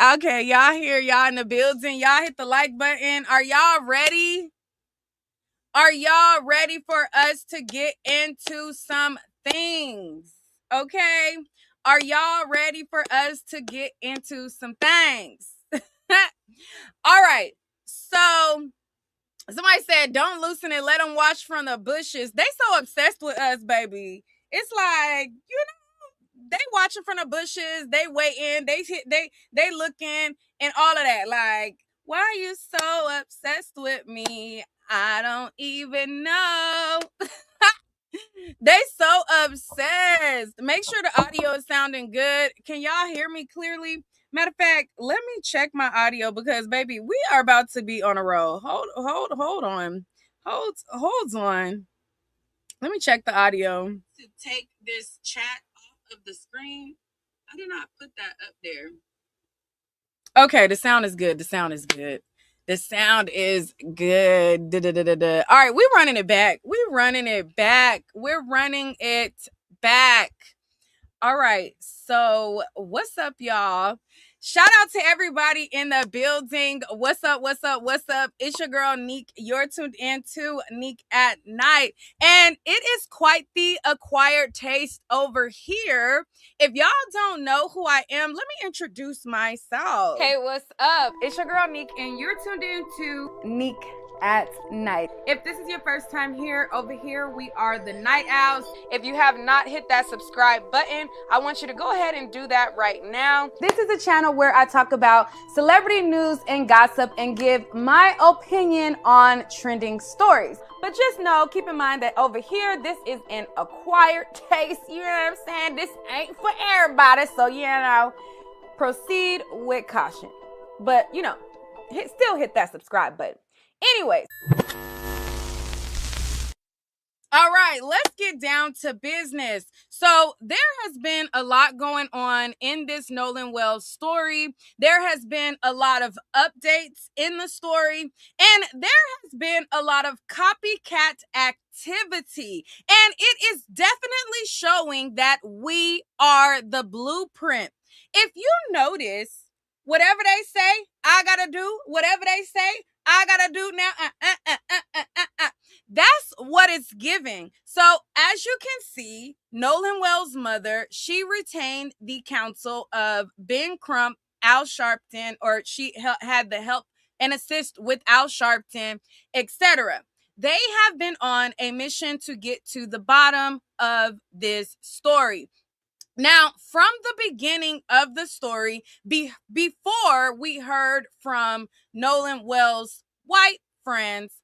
Okay, y'all here, y'all in the building. Y'all hit the like button. Are y'all ready? Are y'all ready for us to get into some things? Okay. Are y'all ready for us to get into some things? All right. So somebody said, don't loosen it, let them watch from the bushes. They so obsessed with us, baby. It's like, they watching from the bushes, they waiting, they looking and all of that. Like, why are you so obsessed with me? I don't even know. They so obsessed. Make sure the audio is sounding good. Can y'all hear me clearly? Matter of fact, let me check my audio because baby, we are about to be on a roll. Hold on. Hold on. Let me check the audio. To take this chat off of the screen. I did not put that up there. Okay, the sound is good. The sound is good. The sound is good. Da-da-da-da-da. All right, we're running it back. We're running it back. We're running it back. All right. So, what's up, y'all? Shout out to everybody in the building. What's up? What's up? What's up? It's your girl, Neek. You're tuned in to Neek at Night. And it is quite the acquired taste over here. If y'all don't know who I am, let me introduce myself. Hey, what's up? It's your girl, Neek, and you're tuned in to Neek at Night. If this is your first time here, over here we are the Night Owls. If you have not hit that subscribe button, I want you to go ahead and do that right now. This is a channel where I talk about celebrity news and gossip and give my opinion on trending stories. But just know, keep in mind that over here, this is an acquired taste. You know what I'm saying? This ain't for everybody. So, proceed with caution. But, still hit that subscribe button. Anyways. All right, let's get down to business. So there has been a lot going on in this Nolan Wells story. There has been a lot of updates in the story, and there has been a lot of copycat activity. And it is definitely showing that we are the blueprint. If you notice, whatever they say, I gotta do. Whatever they say, I gotta do now. That's what it's giving. So, as you can see, Nolan Wells' mother, she retained the counsel of Ben Crump, Al Sharpton, or she had the help and assist with Al Sharpton, etc. They have been on a mission to get to the bottom of this story. Now, from the beginning of the story, before we heard from Nolan Wells' white friends,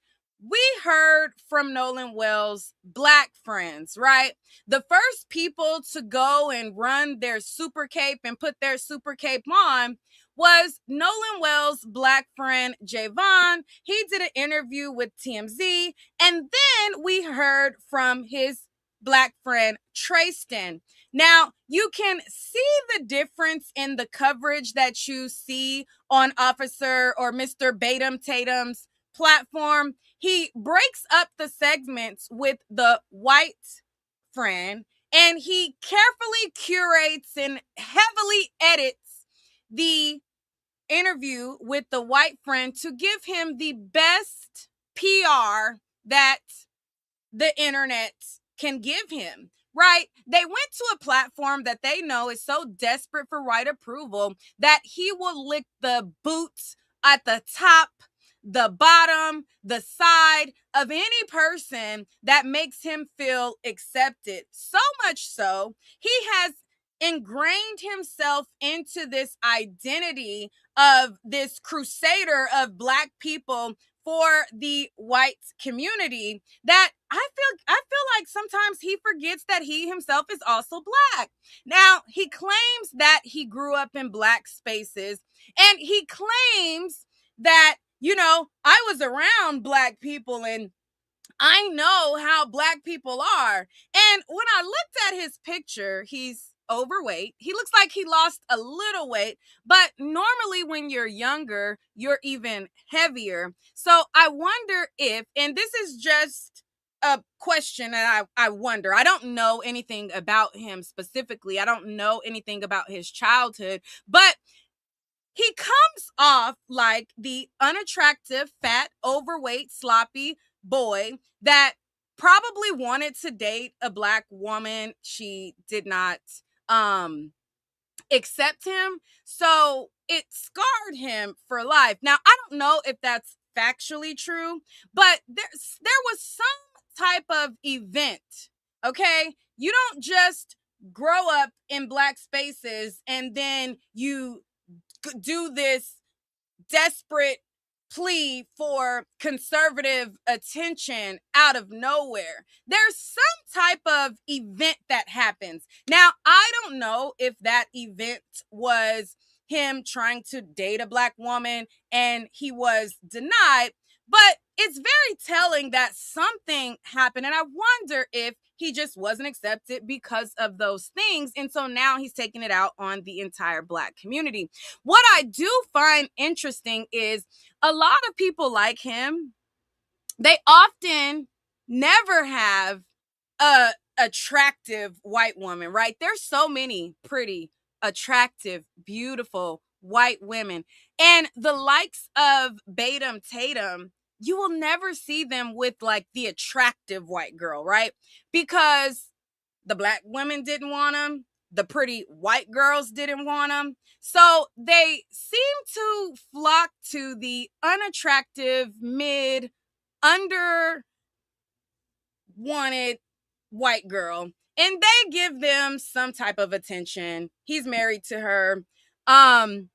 we heard from Nolan Wells' black friends, right? The first people to go and run their super cape and put their super cape on was Nolan Wells' black friend, Javon. He did an interview with TMZ, and then we heard from his black friend, Tristan. Now, you can see the difference in the coverage that you see on Officer or Mr. Tatum's platform. He breaks up the segments with the white friend, and he carefully curates and heavily edits the interview with the white friend to give him the best PR that the internet can give him, right? They went to a platform that they know is so desperate for white approval that he will lick the boots at the top, the bottom, the side of any person that makes him feel accepted. So much so, he has ingrained himself into this identity of this crusader of Black people for the white community that I feel like sometimes he forgets that he himself is also Black. Now, he claims that he grew up in Black spaces, and he claims that, I was around Black people and I know how Black people are. And when I looked at his picture, he's overweight. He looks like he lost a little weight, but normally when you're younger, you're even heavier. So I wonder if, and this is just a question that I wonder. I don't know anything about him specifically. I don't know anything about his childhood, but he comes off like the unattractive, fat, overweight, sloppy boy that probably wanted to date a Black woman. She did not accept him. So it scarred him for life. Now, I don't know if that's factually true, but there was some type of event, okay? You don't just grow up in Black spaces and then you do this desperate plea for conservative attention out of nowhere. There's some type of event that happens. Now, I don't know if that event was him trying to date a Black woman and he was denied, but it's very telling that something happened. And I wonder if he just wasn't accepted because of those things. And so now he's taking it out on the entire Black community. What I do find interesting is a lot of people like him, they often never have a attractive white woman, right? There's so many pretty, attractive, beautiful white women. And the likes of Tatum, you will never see them with like the attractive white girl, right? Because the Black women didn't want them. The pretty white girls didn't want them. So they seem to flock to the unattractive, mid, under wanted white girl. And they give them some type of attention. He's married to her. And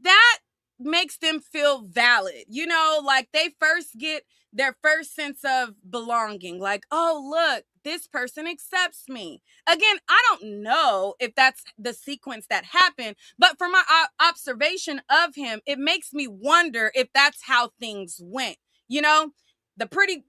that makes them feel valid. You know, like they first get their first sense of belonging. Like, oh, look, this person accepts me. Again, I don't know if that's the sequence that happened, but from my observation of him, it makes me wonder if that's how things went. You know, the pretty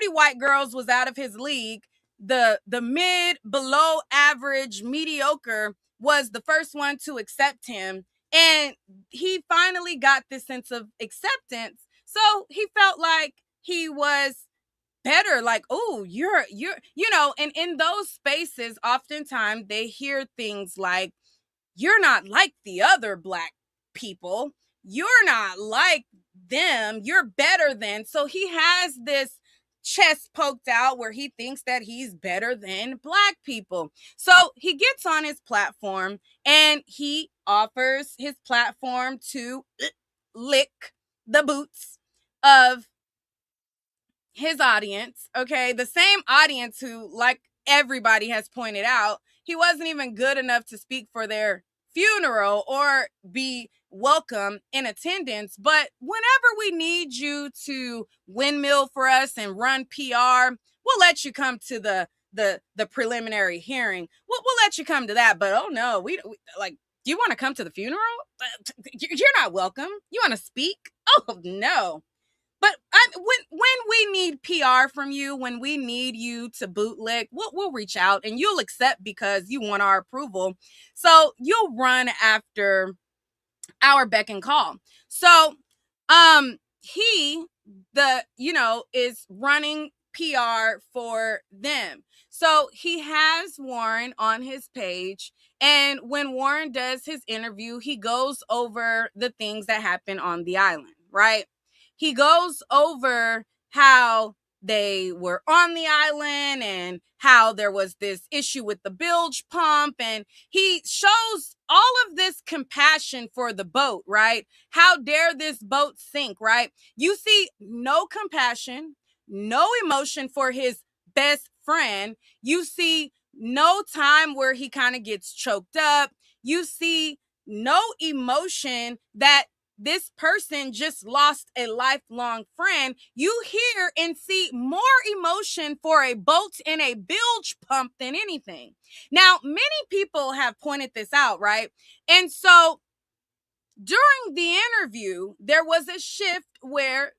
white girls was out of his league. The mid, below average, mediocre was the first one to accept him. And he finally got this sense of acceptance. So he felt like he was better. Like, oh, you're, you know, and in those spaces, oftentimes they hear things like, you're not like the other Black people. You're not like them. You're better than. So he has this chest poked out where he thinks that he's better than Black people. So he gets on his platform and he offers his platform to lick the boots of his audience, okay? The same audience who, like everybody has pointed out, he wasn't even good enough to speak for their funeral or be welcome in attendance. But whenever we need you to windmill for us and run PR, we'll let you come to the preliminary hearing. We'll let you come to that. But oh no, we like, do you want to come to the funeral? You're not welcome. You want to speak? Oh no. But when we need PR from you, when we need you to bootlick, we'll reach out and you'll accept because you want our approval. So you'll run after our beck and call. So he is running PR for them. So he has Warren on his page. And when Warren does his interview, he goes over the things that happen on the island, right? He goes over how they were on the island and how there was this issue with the bilge pump. And he shows all of this compassion for the boat, right? How dare this boat sink, right? You see no compassion, no emotion for his best friend. You see no time where he kind of gets choked up. You see no emotion that this person just lost a lifelong friend. You hear and see more emotion for a boat and a bilge pump than anything. Now, many people have pointed this out, right? And so during the interview, there was a shift where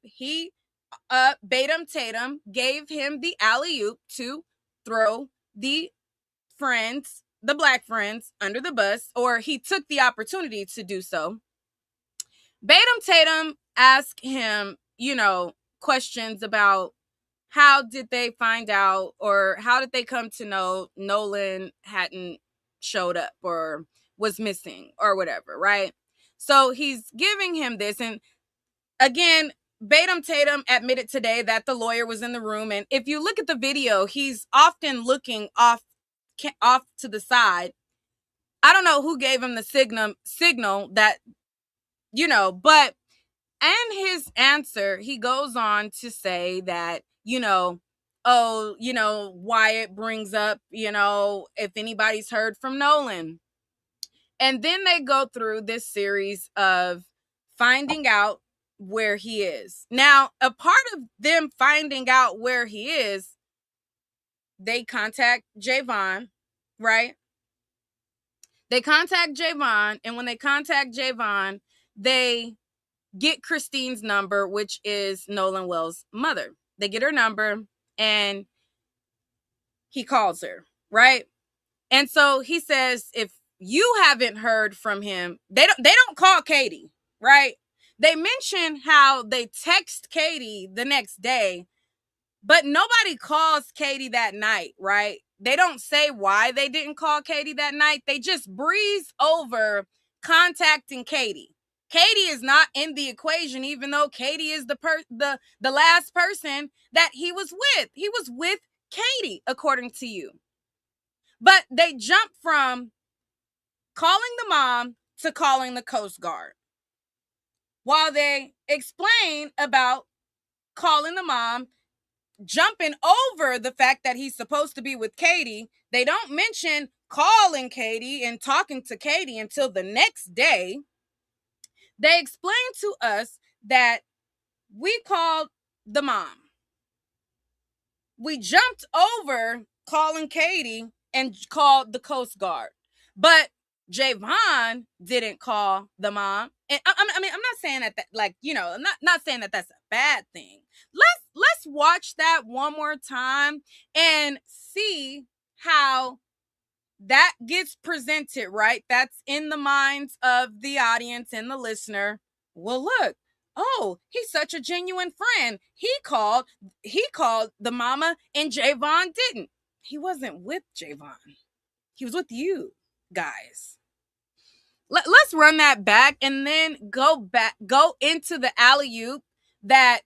Tatum gave him the alley-oop to throw the Black friends under the bus, or he took the opportunity to do so. Tatum asked him, questions about how did they find out or how did they come to know Nolan hadn't showed up, or was missing or whatever, right? So he's giving him this. And again, Tatum admitted today that the lawyer was in the room. And if you look at the video, he's often looking off to the side. I don't know who gave him the signal that, but and his answer, he goes on to say that, Wyatt brings up, if anybody's heard from Nolan. And then they go through this series of finding out where he is. Now, a part of them finding out where he is, they contact Javon, right? They contact Javon, and when they contact Javon, they get Christine's number, which is Nolan Wells' mother. They get her number, and he calls her, right? And so he says, if you haven't heard from him, they don't call Katie, right? They mention how they text Katie the next day, but nobody calls Katie that night, right? They don't say why they didn't call Katie that night. They just breeze over contacting Katie. Katie is not in the equation, even though Katie is the last person that he was with. He was with Katie, according to you. But they jump from calling the mom to calling the Coast Guard. While they explain about calling the mom, jumping over the fact that he's supposed to be with Katie, they don't mention calling Katie and talking to Katie until the next day. They explain to us that we called the mom. We jumped over calling Katie and called the Coast Guard. But Javon didn't call the mom. And I'm not saying that I'm not saying that that's a bad thing. Let's watch that one more time and see how that gets presented, right? That's in the minds of the audience and the listener. Well, look, oh, he's such a genuine friend. He called the mama, and Javon didn't. He wasn't with Javon. He was with you guys. Let's run that back and then go into the alley-oop that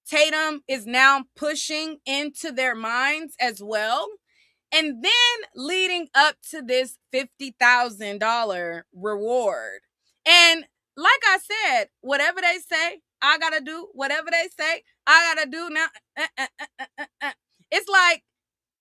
Tatum is now pushing into their minds as well. And then leading up to this $50,000 reward. And like I said, whatever they say, I gotta do. Whatever they say, I gotta do now. It's like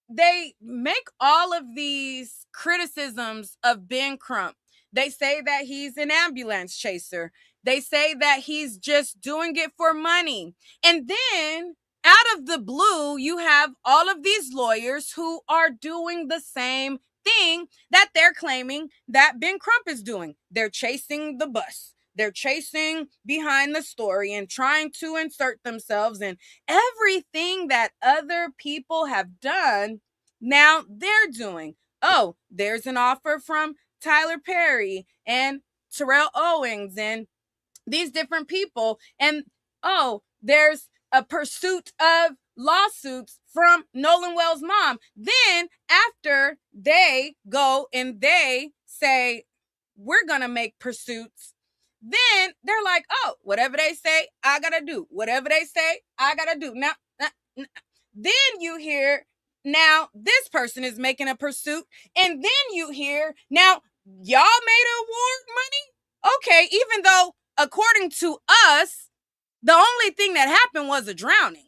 they make all of these criticisms of Ben Crump. They say that he's an ambulance chaser. They say that he's just doing it for money. And then out of the blue, you have all of these lawyers who are doing the same thing that they're claiming that Ben Crump is doing. They're chasing the bus. They're chasing behind the story and trying to insert themselves in everything that other people have done. Now they're doing. Oh, there's an offer from Tyler Perry and Terrell Owens and these different people. And oh, there's a pursuit of lawsuits from Nolan Wells' mom. Then after they go and they say, we're going to make pursuits, then they're like, oh, whatever they say, I got to do. Whatever they say, I got to do. Now, then you hear, now this person is making a pursuit. And then you hear, now y'all made award money? Okay, even though according to us, the only thing that happened was a drowning.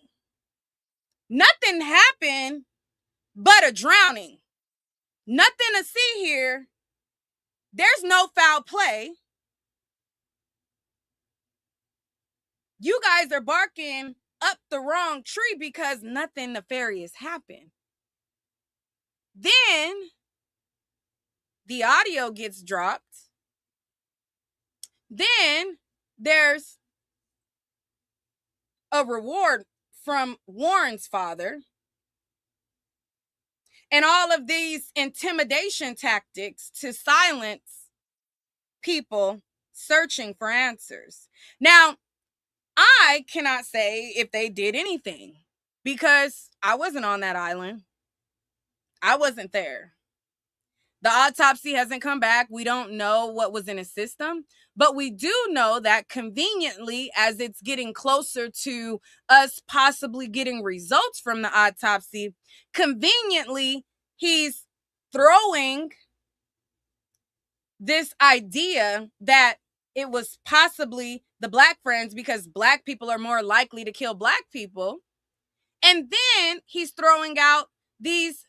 Nothing happened but a drowning. Nothing to see here. There's no foul play. You guys are barking up the wrong tree because nothing nefarious happened. Then the audio gets dropped. Then there's a reward from Warren's father. And all of these intimidation tactics to silence people searching for answers. Now, I cannot say if they did anything because I wasn't on that island. I wasn't there. The autopsy hasn't come back. We don't know what was in his system, but we do know that conveniently, as it's getting closer to us possibly getting results from the autopsy, conveniently, he's throwing this idea that it was possibly the Black friends because Black people are more likely to kill Black people. And then he's throwing out these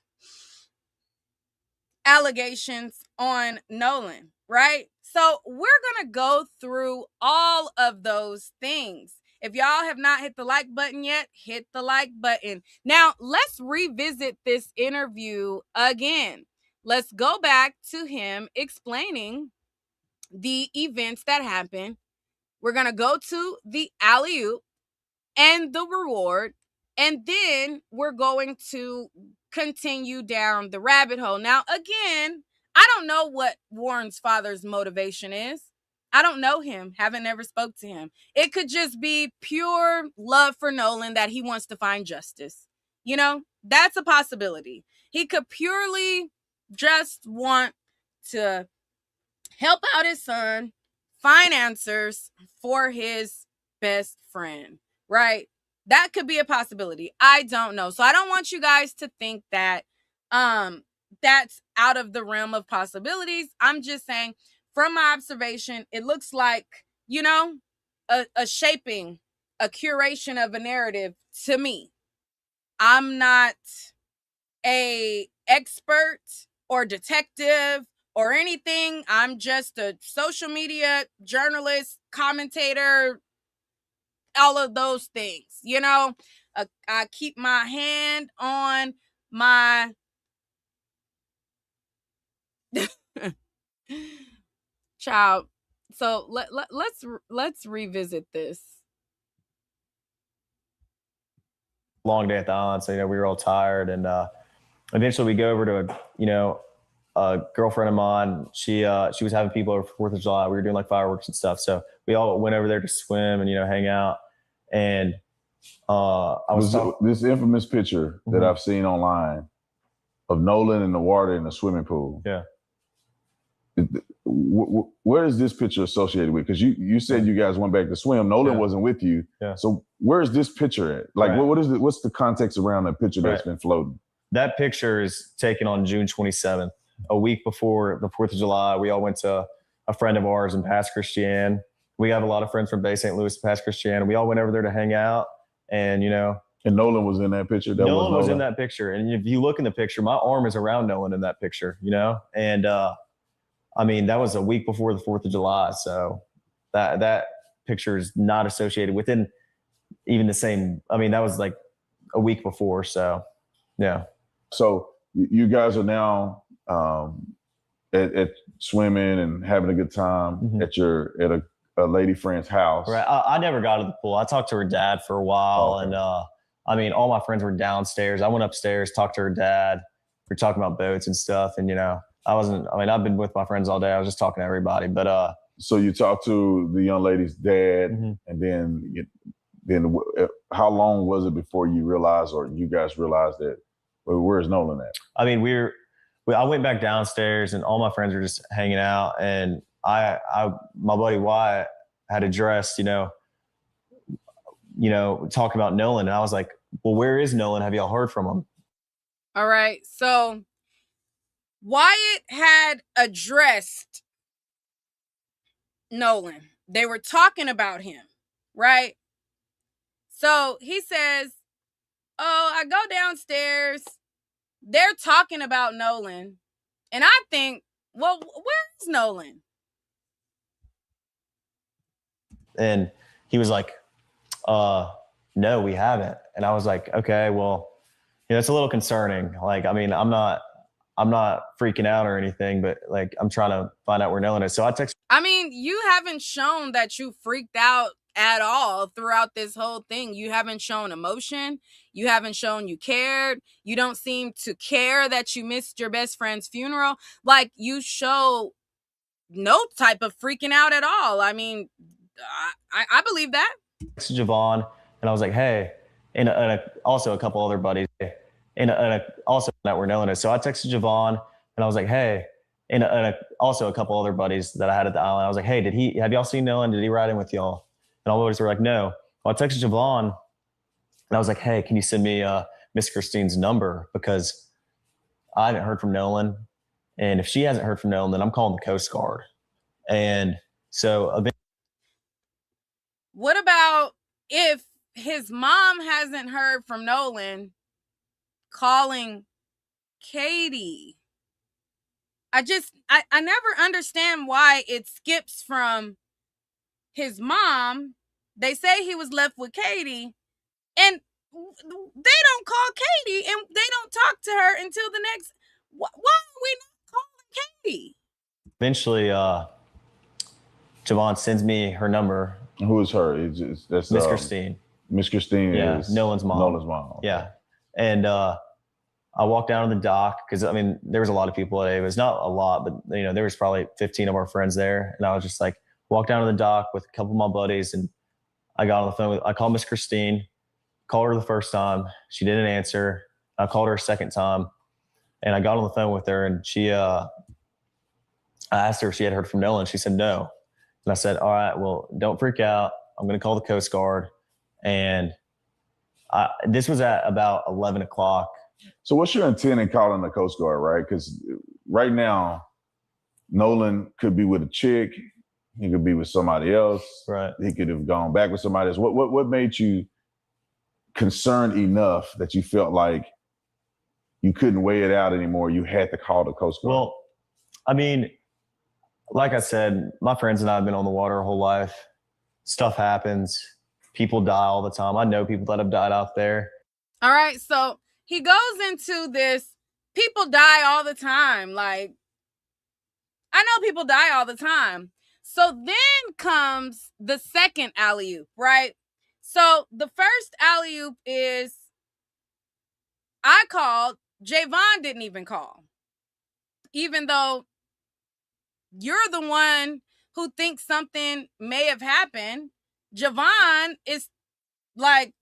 allegations on Nolan, right? So we're going to go through all of those things. If y'all have not hit the like button yet, hit the like button. Now, let's revisit this interview again. Let's go back to him explaining the events that happened. We're going to go to the alley-oop and the reward, and then we're going to continue down the rabbit hole. Now, again, I don't know what Warren's father's motivation is. I don't know him, haven't ever spoke to him. It could just be pure love for Nolan, that he wants to find justice. You know, that's a possibility. He could purely just want to help out his son, find answers for his best friend, right? That could be a possibility. I don't know. So I don't want you guys to think that that's out of the realm of possibilities. I'm just saying, from my observation, it looks like, you know, a shaping, a curation of a narrative to me. I'm not a expert or detective or anything. I'm just a social media journalist, commentator, all of those things. You know, I keep my hand on my child. So let's revisit this. Long day at the aunt, so we were all tired, and eventually we go over to a girlfriend of mine. She was having people over for 4th of July. We were doing like fireworks and stuff, so we all went over there to swim and hang out. And I was this infamous picture that I've seen online of Nolan in the water in the swimming pool. Yeah. Where is this picture associated with? Because you said you guys went back to swim. Nolan wasn't with you. Yeah. So where is this picture at? Like, what is it? What's the context around that picture that's been floating? That picture is taken on June 27th, a week before the 4th of July. We all went to a friend of ours in Pass Christian. We have a lot of friends from Bay St. Louis, Pass Christian. We all went over there to hang out, and And Nolan was in that picture. Nolan was in that picture, and if you look in the picture, my arm is around Nolan in that picture. And I mean, that was a week before the 4th of July, so that picture is not associated within even the same. I mean, that was like a week before, so yeah. So you guys are now at swimming and having a good time at a lady friend's house. Right. I never got to the pool. I talked to her dad for a while, and I mean, all my friends were downstairs. I went upstairs, talked to her dad. We were talking about boats and stuff, and I've been with my friends all day. I was just talking to everybody, but so you talked to the young lady's dad, and then how long was it before you realized, or you guys realized that, well, where's Nolan at? I mean, I went back downstairs, and all my friends were just hanging out, and my buddy Wyatt had addressed, talking about Nolan, and I was like, well, where is Nolan? Have y'all heard from him? All right, so Wyatt had addressed Nolan. They were talking about him, right? So he says, oh, I go downstairs. They're talking about Nolan. And I think, well, where's Nolan? And he was like, no, we haven't. And I was like, okay, well, it's a little concerning. Like, I mean, I'm not freaking out or anything, but like, I'm trying to find out where Nolan is. So I texted. I mean, you haven't shown that you freaked out at all throughout this whole thing. You haven't shown emotion. You haven't shown you cared. You don't seem to care that you missed your best friend's funeral. Like, you show no type of freaking out at all. I mean, I believe that. Javon, and I was like, hey, and also a couple other buddies, and also that where Nolan is. So I texted Javon, and I was like, hey, and also a couple other buddies that I had at the island. I was like, hey, have y'all seen Nolan? Did he ride in with y'all? And all the buddies were like, no. Well, I texted Javon and I was like, hey, can you send me Miss Christine's number? Because I haven't heard from Nolan. And if she hasn't heard from Nolan, then I'm calling the Coast Guard. And so eventually, what about if his mom hasn't heard from Nolan, calling Katie? I never understand why it skips from his mom. They say he was left with Katie, and they don't call Katie, and they don't talk to her until the next. Why are we not calling Katie? eventually, Javon sends me her number. Who is her? That's Miss Christine. Miss Christine is Nolan's mom. Nolan's mom. Okay. Yeah. And I walked down to the dock because, I mean, there was a lot of people today. It was not a lot, but, you know, there was probably 15 of our friends there. And I was just like, walked down to the dock with a couple of my buddies, and I got on the phone I called Miss Christine, called her the first time. She didn't answer. I called her a second time, and I got on the phone with her, and I asked her if she had heard from Nolan. She said no. And I said, all right, well, don't freak out. I'm going to call the Coast Guard. And this was at about 11 o'clock. So what's your intent in calling the Coast Guard, right? Because right now, Nolan could be with a chick. He could be with somebody else. Right. He could have gone back with somebody else. What made you concerned enough that you felt like you couldn't weigh it out anymore? You had to call the Coast Guard. Well, I mean, like I said, my friends and I have been on the water our whole life. Stuff happens. People die all the time. I know people that have died out there. All right, so he goes into this, people die all the time. Like, I know people die all the time. So then comes the second alley-oop, right? So the first alley-oop is, I called, Javon didn't even call. Even though you're the one who thinks something may have happened, Javon is like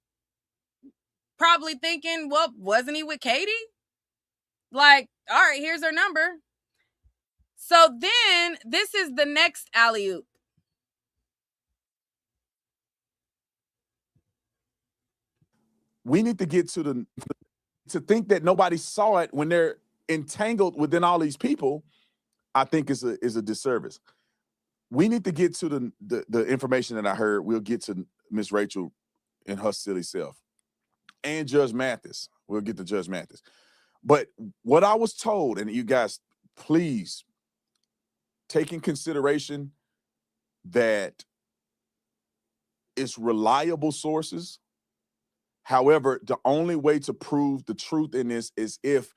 probably thinking, well, wasn't he with Katie? Like, all right, here's her number. So then this is the next alley-oop. We need to get to think that nobody saw it when they're entangled within all these people, I think is a disservice. We need to get to the information that I heard. We'll get to Miss Rachel and her silly self. And Judge Mathis. We'll get to Judge Mathis. But what I was told, and you guys, please take in consideration that it's reliable sources. However, the only way to prove the truth in this is if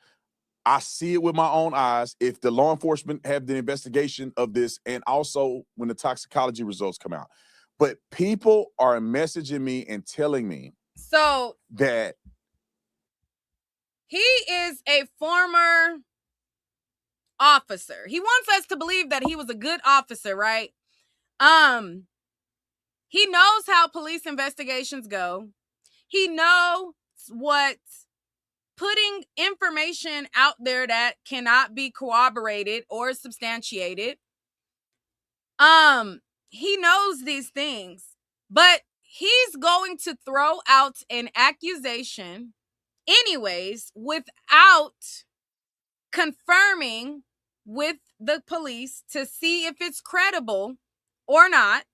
I see it with my own eyes, if the law enforcement have the investigation of this, and also when the toxicology results come out. But people are messaging me and telling me so that he is a former officer. He wants us to believe that he was a good officer, right? He knows how police investigations go. He knows what putting information out there that cannot be corroborated or substantiated. He knows these things, but he's going to throw out an accusation anyways without confirming with the police to see if it's credible or not.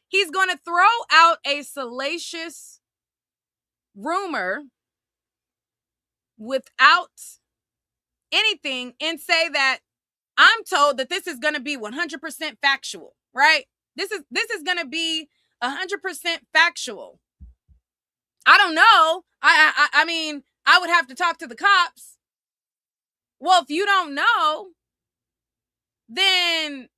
He's going to throw out a salacious rumor without anything and say that I'm told that this is going to be 100% factual, right? This is going to be 100% factual. I don't know. I mean, I would have to talk to the cops. Well, if you don't know, then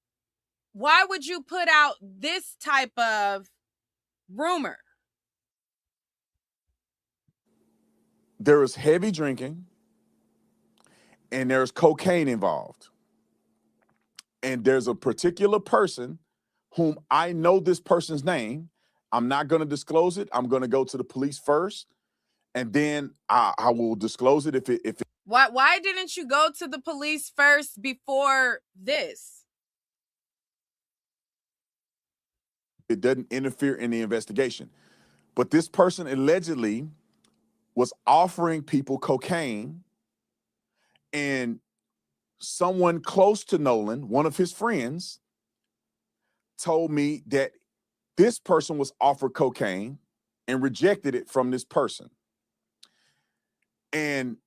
why would you put out this type of rumor? there is heavy drinking and there's cocaine involved. And there's a particular person whom I know this person's name. I'm not going to disclose it. I'm going to go to the police first, and then I will disclose it if it Why didn't you go to the police first before this? It doesn't interfere in the investigation. But this person allegedly was offering people cocaine, and someone close to Nolan, one of his friends, told me that this person was offered cocaine and rejected it from this person. And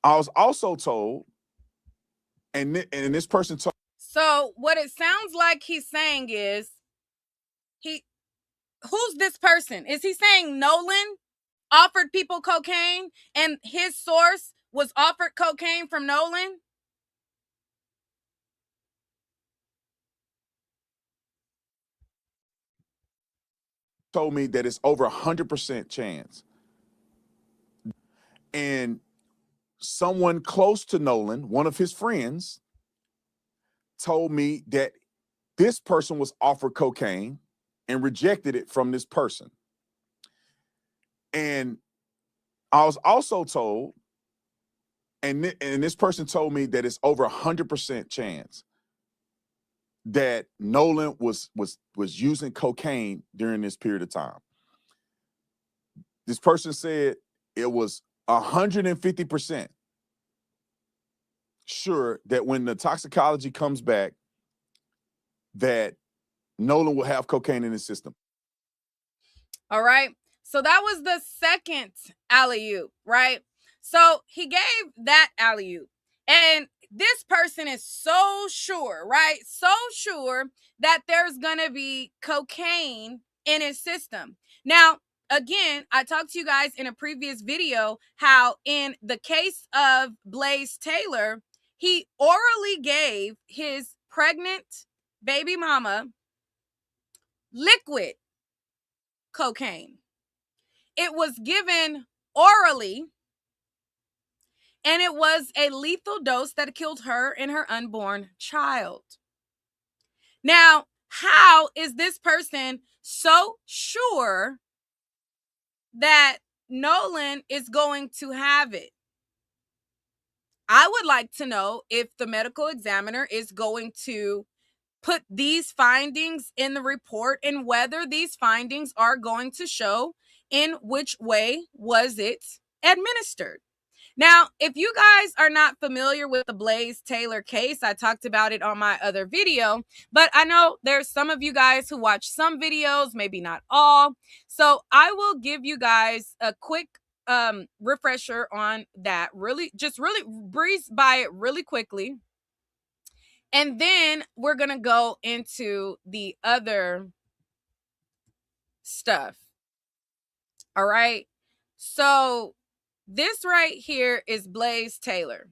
I was also told, and this person told. So what it sounds like he's saying is, who's this person? Is he saying Nolan offered people cocaine and his source was offered cocaine from Nolan? Told me that it's over 100% chance. And someone close to Nolan, one of his friends, told me that this person was offered cocaine and rejected it from this person. And I was also told, and this person told me that it's over 100% chance that Nolan was using cocaine during this period of time. This person said it was 150% sure that when the toxicology comes back, that Nolan will have cocaine in his system. All right. So that was the second alley-oop, right? So he gave that alley-oop. And this person is so sure, right? So sure that there's going to be cocaine in his system. Now, again, I talked to you guys in a previous video how in the case of Blaze Taylor, he orally gave his pregnant baby mama liquid cocaine. It was given orally, and it was a lethal dose that killed her and her unborn child. Now, how is this person so sure that Nolan is going to have it? I would like to know if the medical examiner is going to put these findings in the report and whether these findings are going to show in which way was it administered. Now, if you guys are not familiar with the Blaze Taylor case, I talked about it on my other video, but I know there's some of you guys who watch some videos, maybe not all. So I will give you guys a quick refresher on that. Really breeze by it really quickly. And then we're going to go into the other stuff. All right. So this right here is Blaze Taylor.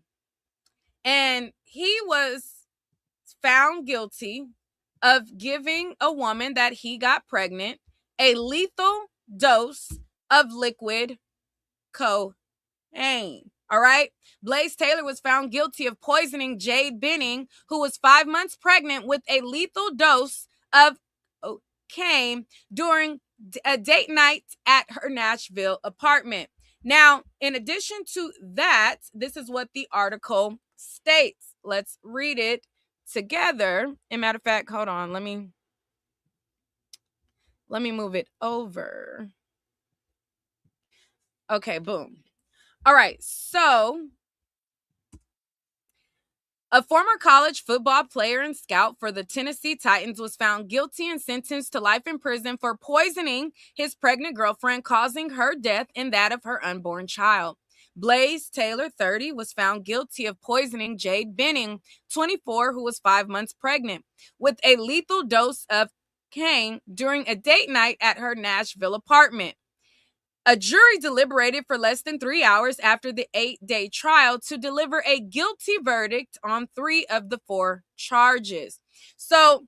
And he was found guilty of giving a woman that he got pregnant a lethal dose of liquid cocaine. All right. Blaze Taylor was found guilty of poisoning Jade Benning, who was 5 months pregnant, with a lethal dose of cocaine during a date night at her Nashville apartment. Now, in addition to that, this is what the article states. Let's read it together. And matter of fact, hold on. Let me move it over. Okay, boom. All right. So, a former college football player and scout for the Tennessee Titans was found guilty and sentenced to life in prison for poisoning his pregnant girlfriend, causing her death and that of her unborn child. Blaze Taylor, 30, was found guilty of poisoning Jade Benning, 24, who was 5 months pregnant, with a lethal dose of cocaine during a date night at her Nashville apartment. A jury deliberated for less than 3 hours after the 8-day trial to deliver a guilty verdict on 3 of the 4 charges. So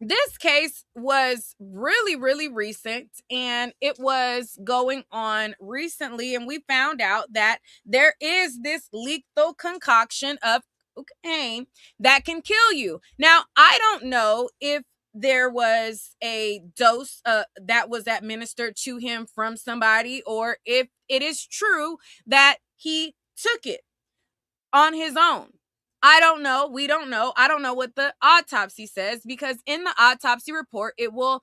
this case was really, really recent, and it was going on recently, and we found out that there is this lethal concoction of cocaine that can kill you. Now, I don't know if there was a dose that was administered to him from somebody, or if it is true that he took it. on his own. I don't know. We don't know. I don't know what the autopsy says, because in the autopsy report, it will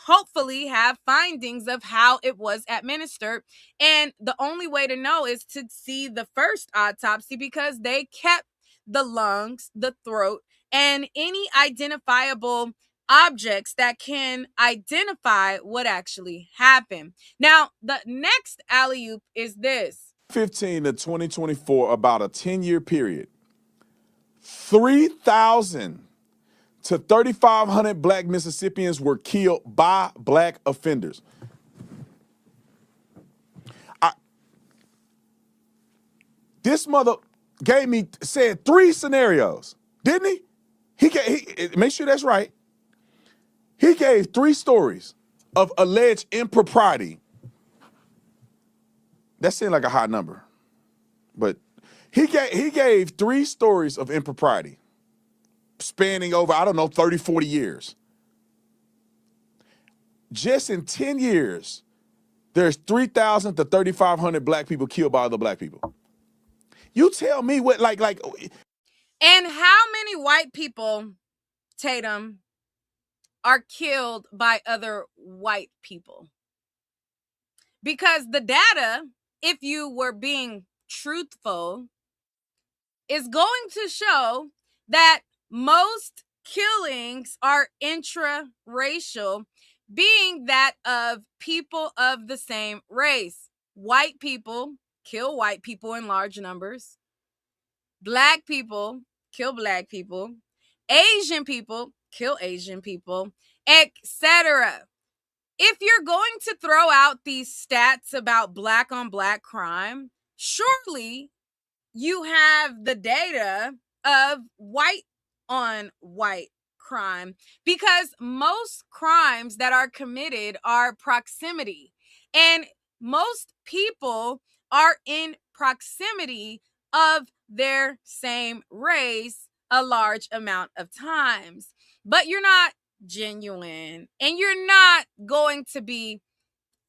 hopefully have findings of how it was administered. And the only way to know is to see the first autopsy, because they kept the lungs, the throat, and any identifiable objects that can identify what actually happened. Now, the next alley-oop is this. 15 to 2024, about a 10-year period, 3,000 to 3,500 black Mississippians were killed by black offenders. This mother said 3 scenarios, didn't he? Make sure that's right. He gave 3 stories of alleged impropriety. That seemed like a high number, but he gave 3 stories of impropriety spanning over, I don't know, 30, 40 years. Just in 10 years, there's 3,000 to 3,500 black people killed by other black people. You tell me what, like. And how many white people, Tatum, are killed by other white people? Because the data, if you were being truthful, is going to show that most killings are intraracial, being that of people of the same race. White people kill white people in large numbers. Black people kill black people. Asian people kill Asian people, etc. If you're going to throw out these stats about black on black crime, surely you have the data of white on white crime, because most crimes that are committed are proximity, and most people are in proximity of their same race a large amount of times. But you're not genuine, and you're not going to be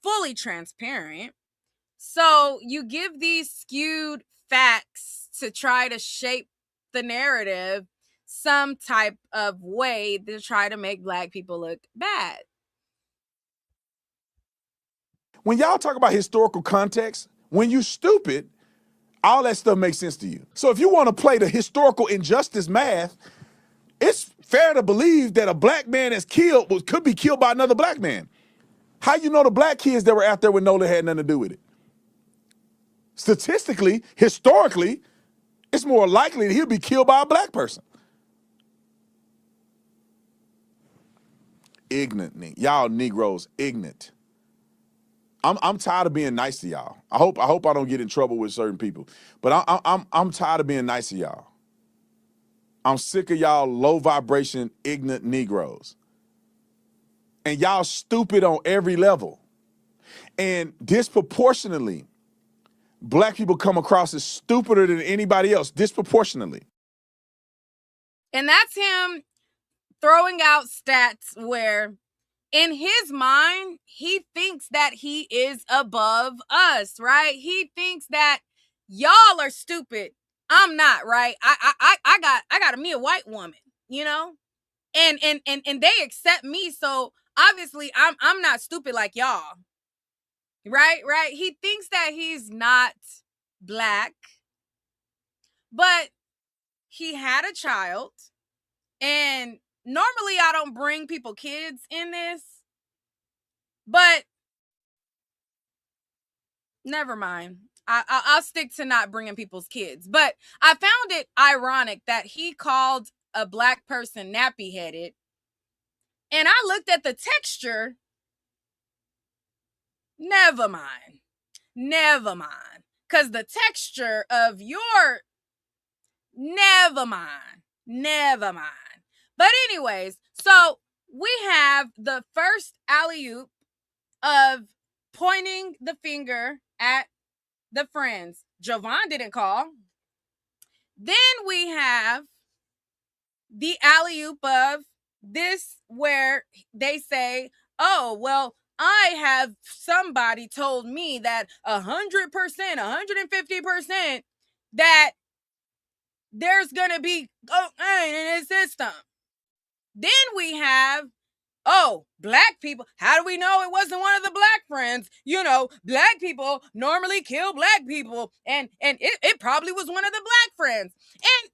fully transparent. So you give these skewed facts to try to shape the narrative some type of way to try to make black people look bad. When y'all talk about historical context, when you stupid, all that stuff makes sense to you. So if you want to play the historical injustice math, it's fair to believe that a black man that's killed could be killed by another black man. How you know the black kids that were out there with Nolan had nothing to do with it? Statistically, historically, it's more likely that he'll be killed by a black person. Ignorant, y'all Negroes, ignorant. I'm tired of being nice to y'all. I hope I don't get in trouble with certain people, but I'm tired of being nice to y'all. I'm sick of y'all low vibration, ignorant Negroes. And y'all stupid on every level. And disproportionately, black people come across as stupider than anybody else, disproportionately. And that's him throwing out stats where, in his mind, he thinks that he is above us, right? He thinks that y'all are stupid. I'm not, right? I got me a white woman, you know? And they accept me, so obviously I'm not stupid like y'all. Right? He thinks that he's not black, but he had a child. And normally I don't bring people kids in this, but never mind. I'll stick to not bringing people's kids. But I found it ironic that he called a black person nappy-headed. And I looked at the texture. Never mind. Because the texture of your... Never mind. But anyways, so we have the first alley-oop of pointing the finger at the friends. Jovan didn't call. Then we have the alley-oop of this, where they say, oh, well, I have somebody told me that 100%, 150% that there's going to be cocaine in his system. Then we have, black people. How do we know it wasn't one of the black friends? Black people normally kill black people. And it probably was one of the black friends. And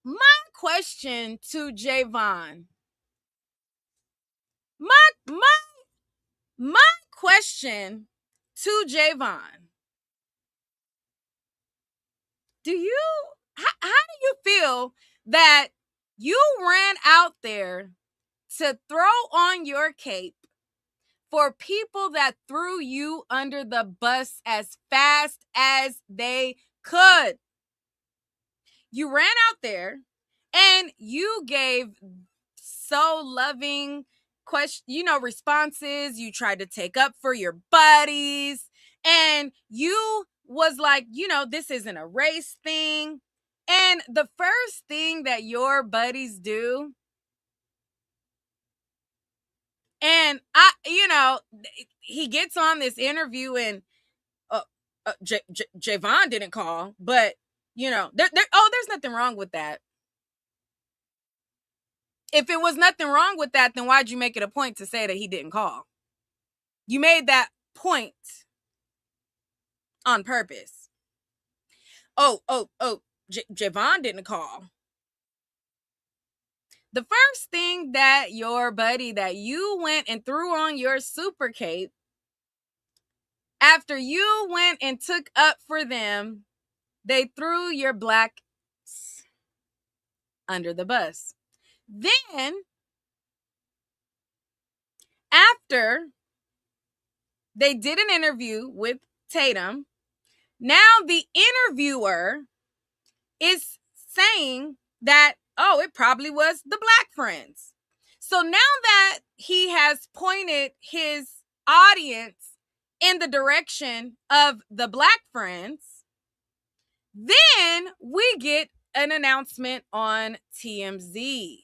my question to Javon, my question to Javon, how do you feel that you ran out there to throw on your cape for people that threw you under the bus as fast as they could? You ran out there and you gave so loving responses. You tried to take up for your buddies, and you was like, this isn't a race thing. And the first thing that your buddies do, and he gets on this interview, and Javon didn't call, but there's nothing wrong with that. If it was nothing wrong with that, then why'd you make it a point to say that he didn't call? You made that point on purpose. Javon didn't call. The first thing that your buddy that you went and threw on your super cape, after you went and took up for them, they threw your black under the bus. Then, after they did an interview with Tatum, now the interviewer is saying that, it probably was the black friends. So now that he has pointed his audience in the direction of the black friends, then we get an announcement on TMZ.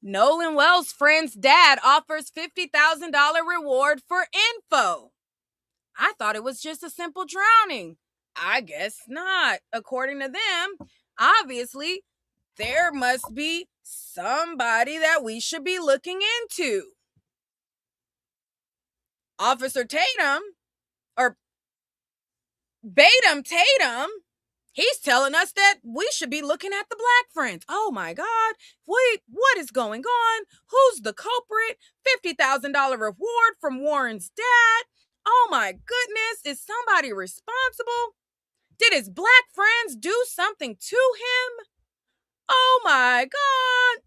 Nolan Wells' friend's dad offers $50,000 reward for info. I thought it was just a simple drowning. I guess not. According to them, obviously, there must be somebody that we should be looking into. Officer Tatum, or Batum Tatum, he's telling us that we should be looking at the black friends. Oh my God. Wait, what is going on? Who's the culprit? $50,000 reward from Warren's dad. Oh my goodness. Is somebody responsible? Did his black friends do something to him? Oh my God.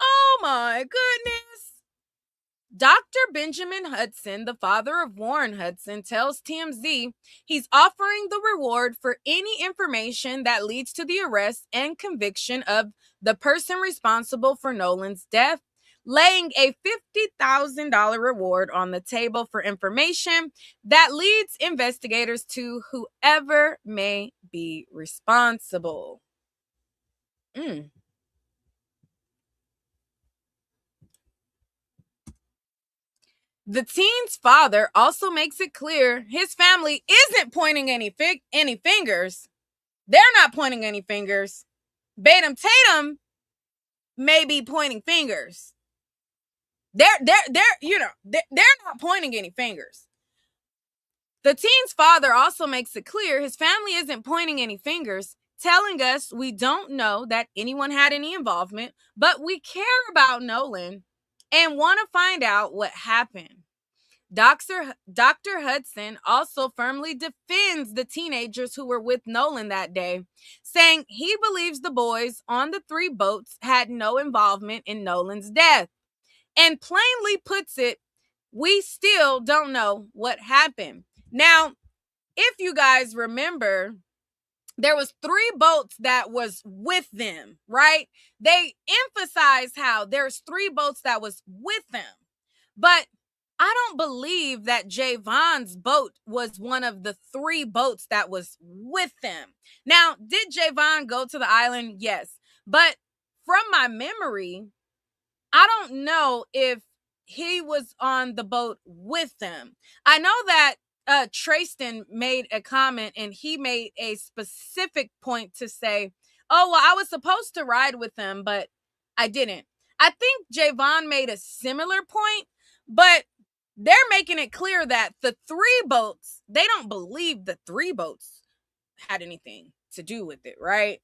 Oh my goodness. Dr. Benjamin Hudson, the father of Warren Hudson, tells TMZ he's offering the reward for any information that leads to the arrest and conviction of the person responsible for Nolan's death, laying a $50,000 reward on the table for information that leads investigators to whoever may be responsible. The teen's father also makes it clear his family isn't pointing any fingers. They're not pointing any fingers. Batum Tatum may be pointing fingers. They're not pointing any fingers. The teen's father also makes it clear his family isn't pointing any fingers, telling us we don't know that anyone had any involvement, but we care about Nolan and want to find out what happened. Dr. Hudson also firmly defends the teenagers who were with Nolan that day, saying he believes the boys on the 3 boats had no involvement in Nolan's death, and plainly puts it, we still don't know what happened. Now, if you guys remember, there was 3 boats that was with them, right? They emphasize how there's 3 boats that was with them. But I don't believe that Javon's boat was one of the 3 boats that was with them. Now, did Javon go to the island? Yes. But from my memory, I don't know if he was on the boat with them. I know that Trayston made a comment, and he made a specific point to say, oh, well, I was supposed to ride with him, but I didn't. I think Javon made a similar point, but they're making it clear that the 3 boats, they don't believe the 3 boats had anything to do with it, right?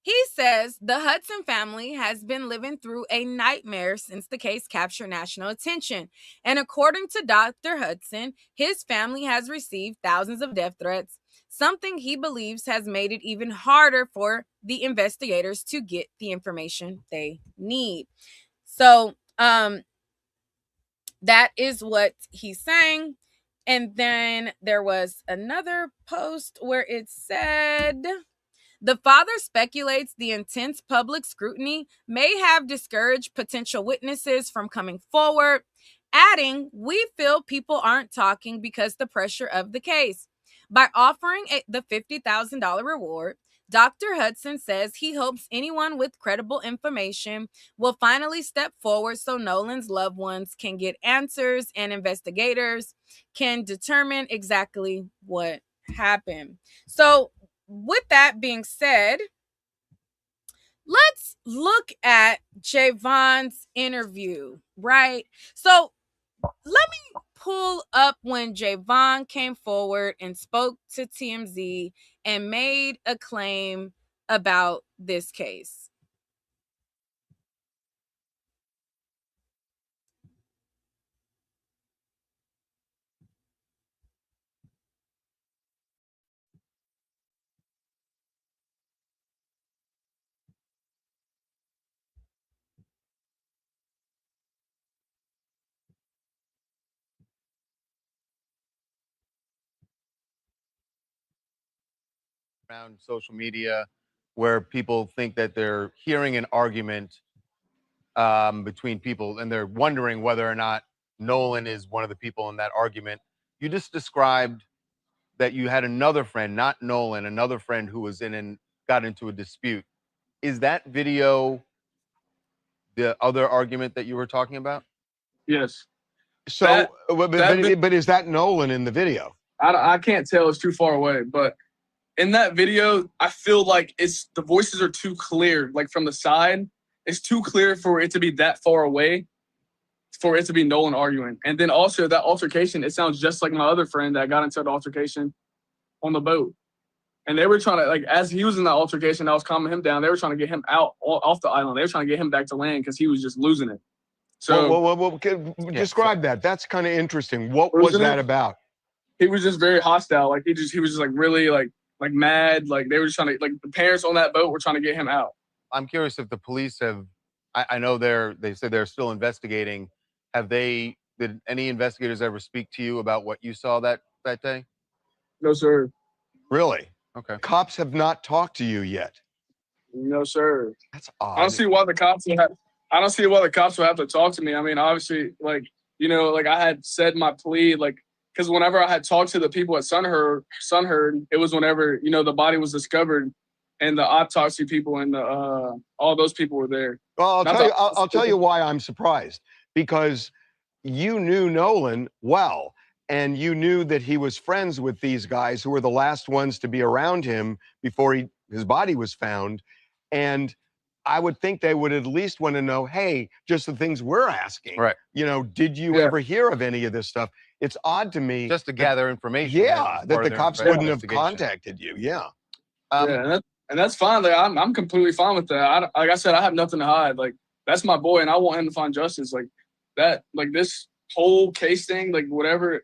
He says the Hudson family has been living through a nightmare since the case captured national attention. And according to Dr. Hudson, his family has received thousands of death threats, something he believes has made it even harder for the investigators to get the information they need. So, that is what he's saying. And then there was another post where it said, the father speculates the intense public scrutiny may have discouraged potential witnesses from coming forward, adding, we feel people aren't talking because the pressure of the case. By offering the $50,000 reward, Dr. Hudson says he hopes anyone with credible information will finally step forward so Nolan's loved ones can get answers and investigators can determine exactly what happened. So, with that being said, let's look at Javon's interview, right? So let me pull up when Javon came forward and spoke to TMZ and made a claim about this case. Around social media where people think that they're hearing an argument between people and they're wondering whether or not Nolan is one of the people in that argument. You just described that you had another friend, not Nolan, another friend who was in and got into a dispute. Is that video the other argument that you were talking about? Yes. So, but is that Nolan in the video? I can't tell. It's too far away. But in that video, I feel like the voices are too clear. Like from the side, it's too clear for it to be that far away, for it to be Nolan arguing. And then also that altercation, it sounds just like my other friend that got into the altercation on the boat. And they were trying to, like, as he was in that altercation, I was calming him down. They were trying to get him out off the island. They were trying to get him back to land because he was just losing it. So describe that. That's kind of interesting. What was that about? He was just very hostile. Like he was just like really like mad. Like they were just trying to, like, the parents on that boat were trying to get him out. I'm curious if the police have, I know they said they're still investigating. Did any investigators ever speak to you about what you saw that day? No, sir. Really? Okay. Cops have not talked to you yet. No, sir. That's odd. I don't see why the cops would have to talk to me. I mean, obviously, like, you know, like I had said my plea, like, because whenever I had talked to the people at Sunherd, it was whenever, you know, the body was discovered and the autopsy people and all those people were there. Well, I'll tell you why I'm surprised. Because you knew Nolan well, and you knew that he was friends with these guys who were the last ones to be around him before his body was found. And I would think they would at least want to know, hey, just the things we're asking. Right. You know, did you ever hear of any of this stuff? It's odd to me. Just to gather information. Yeah, that the cops wouldn't have contacted you. Yeah. And that's fine. Like, I'm completely fine with that. Like I said, I have nothing to hide. Like, that's my boy, and I want him to find justice. Like that, like this whole case thing, like whatever,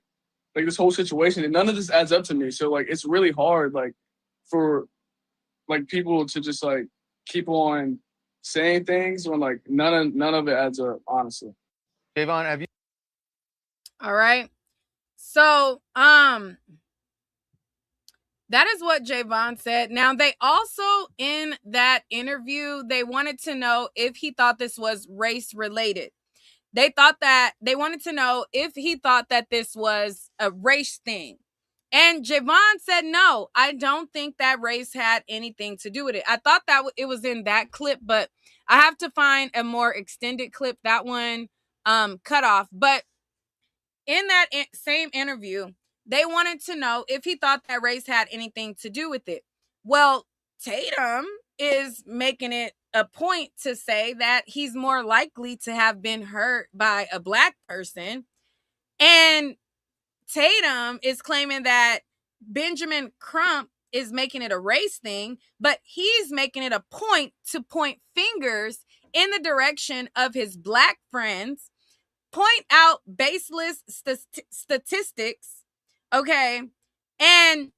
like this whole situation, and none of this adds up to me. So like, it's really hard, like, for like people to just like keep on saying things when like none of it adds up, honestly. Javon, have you? All right. So, that is what Javon said. Now, they also, in that interview, they wanted to know if he thought this was race related. They wanted to know if he thought that this was a race thing. And Javon said, no, I don't think that race had anything to do with it. I thought that it was in that clip, but I have to find a more extended clip. That one cut off. But in that same interview, they wanted to know if he thought that race had anything to do with it. Well, Tatum is making it a point to say that he's more likely to have been hurt by a black person. And Tatum is claiming that Benjamin Crump is making it a race thing, but he's making it a point to point fingers in the direction of his black friends, point out baseless statistics, okay? And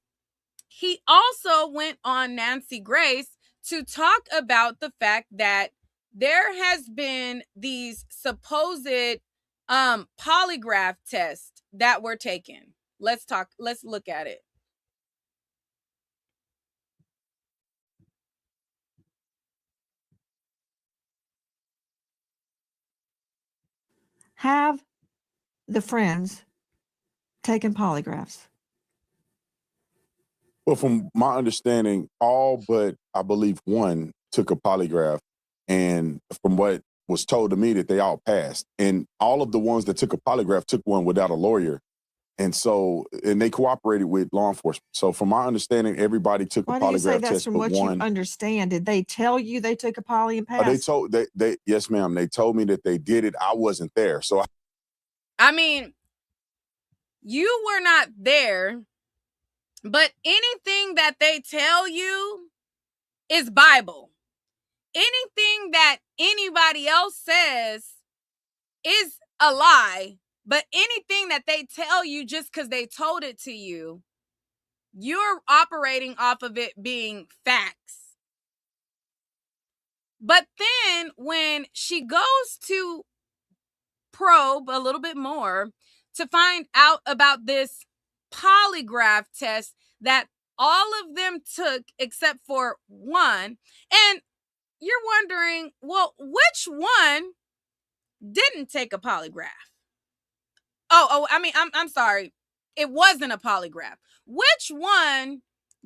he also went on Nancy Grace to talk about the fact that there has been these supposed polygraph tests that were taken. Let's look at it. Have the friends taken polygraphs? Well, from my understanding, all but I believe one took a polygraph, and from what was told to me, that they all passed. And all of the ones that took a polygraph took one without a lawyer, and they cooperated with law enforcement. So, from my understanding, everybody took Why a do you say polygraph that's test from but what you one. understand? Did they tell you they took a poly and They passed? told they yes, ma'am. They told me that they did it. I wasn't there, so I mean, you were not there, but anything that they tell you is Bible. Anything that anybody else says is a lie, but anything that they tell you just because they told it to you, you're operating off of it being facts. But then when she goes to probe a little bit more to find out about this polygraph test that all of them took except for one, and you're wondering, well, which one didn't take a polygraph? I mean, I'm sorry. It wasn't a polygraph. Which one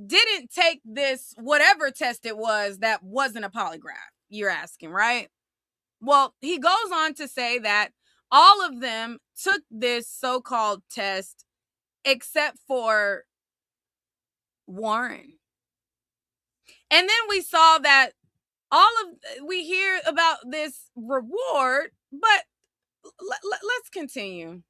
didn't take this whatever test it was that wasn't a polygraph? You're asking, right? Well, he goes on to say that all of them took this so-called test except for Warren. And then we saw that we hear about this reward, but let's continue.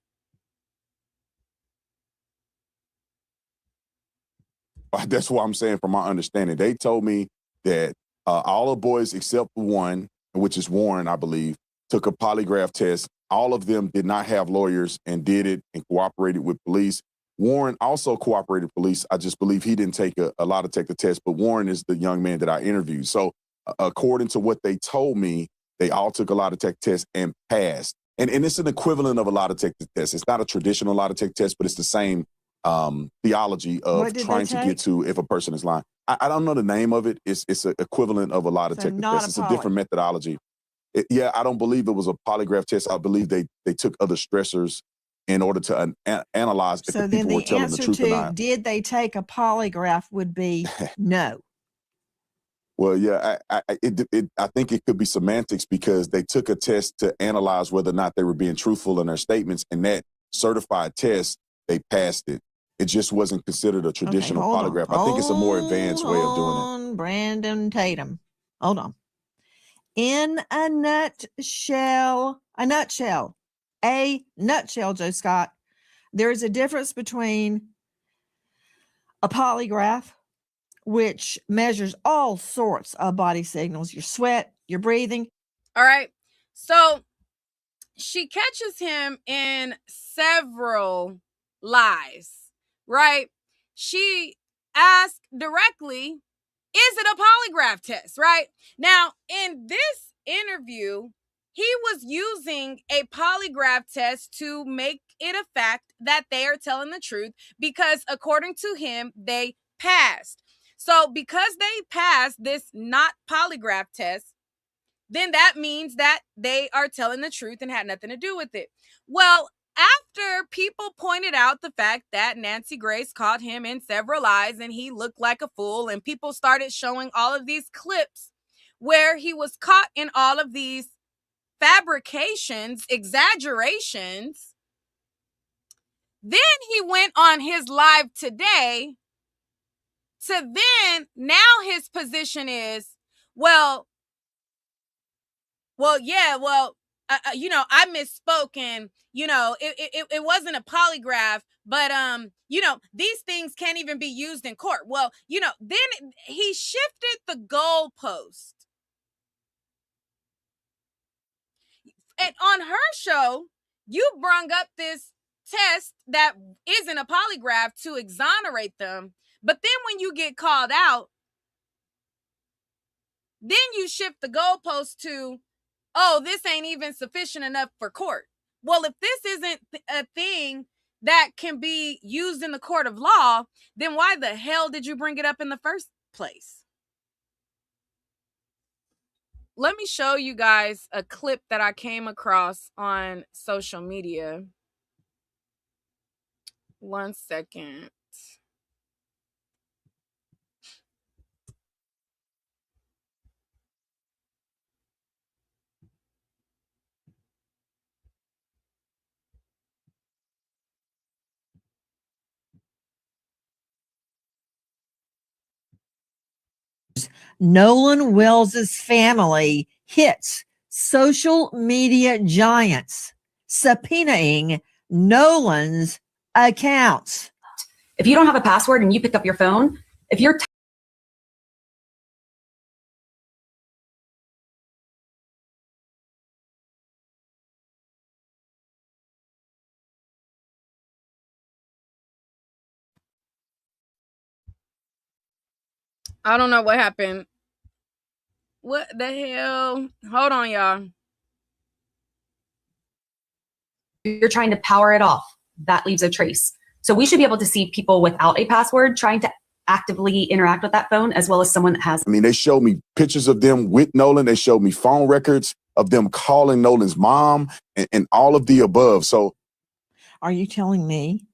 that's what I'm saying. From my understanding, they told me that all the boys except one, which is Warren, I believe, took a polygraph test. All of them did not have lawyers and did it and cooperated with police. Warren also cooperated with police. I just believe he didn't take a lot to take the test, but Warren is the young man that I interviewed. So according to what they told me, they all took a lot to take test and passed. And it's an equivalent of a lot to take the test. It's not a traditional lot to take test, but it's the same theology of trying to get to if a person is lying. I don't know the name of it. It's an equivalent of a lie detector test. It's a different methodology. I don't believe it was a polygraph test. I believe they took other stressors in order to analyze if the people were telling the truth or not. Did they take a polygraph would be no. Well, yeah, I think it could be semantics because they took a test to analyze whether or not they were being truthful in their statements, and that certified test, they passed it. It just wasn't considered a traditional polygraph. I think it's a more advanced way of doing it. Brandon Tatum. Hold on. In a nutshell, Joe Scott, there is a difference between a polygraph, which measures all sorts of body signals, your sweat, your breathing. All right. So she catches him in several lies, right? She asked directly, is it a polygraph test, right? Now, in this interview, he was using a polygraph test to make it a fact that they are telling the truth because according to him, they passed. So because they passed this not polygraph test, then that means that they are telling the truth and had nothing to do with it. Well, after people pointed out the fact that Nancy Grace caught him in several lies and he looked like a fool, and people started showing all of these clips where he was caught in all of these fabrications, exaggerations. Then he went on his live today to then, now his position is, well, yeah, I misspoke, and it wasn't a polygraph, but these things can't even be used in court. Well, then he shifted the goalpost. And on her show, you brung up this test that isn't a polygraph to exonerate them. But then when you get called out, then you shift the goalpost to, oh, this ain't even sufficient enough for court. Well, if this isn't a thing that can be used in the court of law, then why the hell did you bring it up in the first place? Let me show you guys a clip that I came across on social media. 1 second. Nolan Wells's family hits social media giants, subpoenaing Nolan's accounts. If you don't have a password and you pick up your phone, if you're I don't know what happened. What the hell? Hold on, y'all. you're trying to power it off, that leaves a trace. So we should be able to see people without a password trying to actively interact with that phone, as well as someone that has. I mean, they showed me pictures of them with Nolan. They showed me phone records of them calling Nolan's mom and all of the above. So are you telling me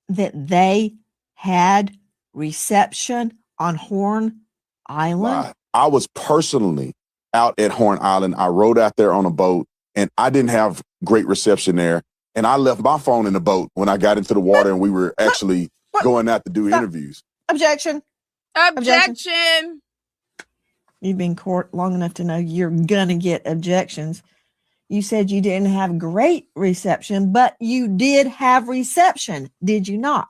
that they had reception on Horn Island? I was personally out at Horn Island. I rode out there on a boat, and I didn't have great reception there. And I left my phone in the boat when I got into the water and we were actually going out to do interviews. Objection. Objection. You've been in court long enough to know you're gonna get objections. You said you didn't have great reception, but you did have reception, did you not?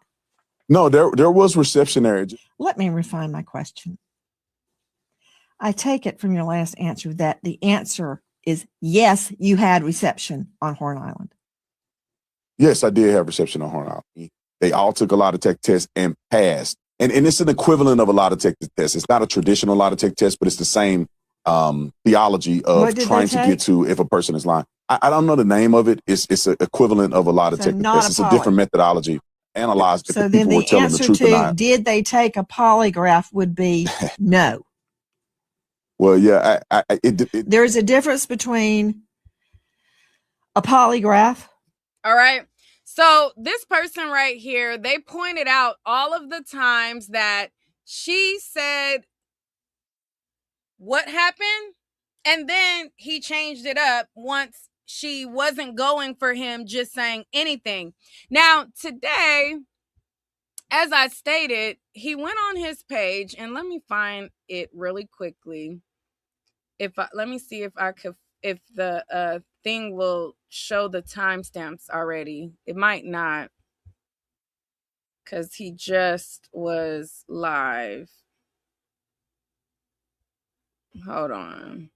No, there was reception there. Let me refine my question. I take it from your last answer that the answer is yes, you had reception on Horn Island. Yes, I did have reception on Horn Island. They all took a lie detector test and passed. And it's an equivalent of a lie detector test. It's not a traditional lie detector test, but it's the same theology of trying to get to if a person is lying. I don't know the name of it. It's an equivalent of a lie detector test. It's a different methodology. Analyze if the people were telling the truth or not. Did they take a polygraph would be no. Well, yeah, there's a difference between a polygraph. All right. So this person right here, they pointed out all of the times that she said what happened, and then he changed it up once she wasn't going for him just saying anything. Now, today, as I stated, he went on his page, and let me find it really quickly. Let me see if the thing will show the timestamps already. It might not, because he just was live. Hold on.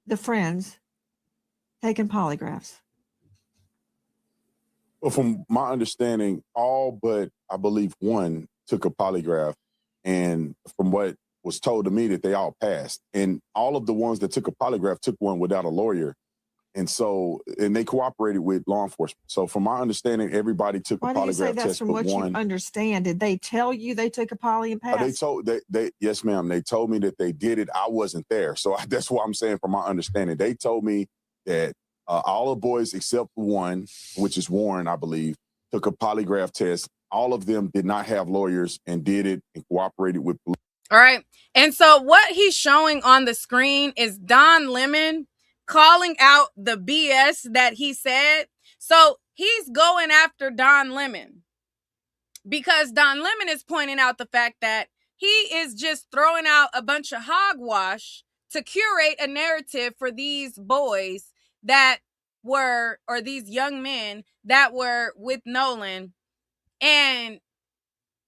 The friends taking polygraphs. Well, from my understanding, all but I believe one took a polygraph. And from what was told to me that they all passed. And all of the ones that took a polygraph took one without a lawyer. And so, and they cooperated with law enforcement. So from my understanding, everybody took a Why do you say polygraph that's test from but what one. you understand? Did they tell you they took a poly and passed? They told yes, ma'am. They told me that they did it. I wasn't there, so that's what I'm saying. From my understanding, they told me that all the boys except one, which is Warren, I believe, took a polygraph test. All of them did not have lawyers and did it and cooperated with police. All right. And so what he's showing on the screen is Don Lemon calling out the BS that he said. So he's going after Don Lemon because Don Lemon is pointing out the fact that he is just throwing out a bunch of hogwash to curate a narrative for these boys that were, or these young men that were with Nolan. And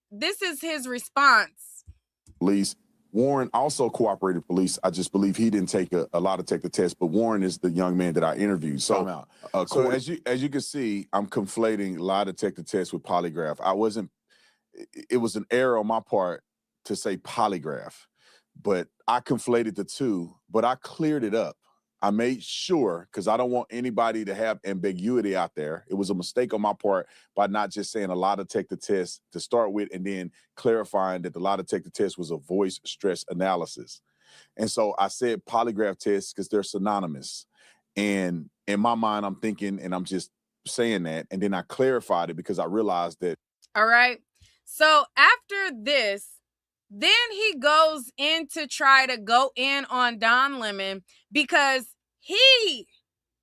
this is his response. Police. Warren also cooperated with police. I just believe he didn't take a lie detector test, but Warren is the young man that I interviewed. So, so as you can see, I'm conflating lie detector test with polygraph. It was an error on my part to say polygraph, but I conflated the two, but I cleared it up. I made sure, because I don't want anybody to have ambiguity out there. It was a mistake on my part by not just saying a lie detector test to start with and then clarifying that the lie detector test was a voice stress analysis. And so I said polygraph test because they're synonymous. And in my mind, I'm thinking, and I'm just saying that. And then I clarified it because I realized that. All right. So after this, then he goes in to try to go in on Don Lemon because he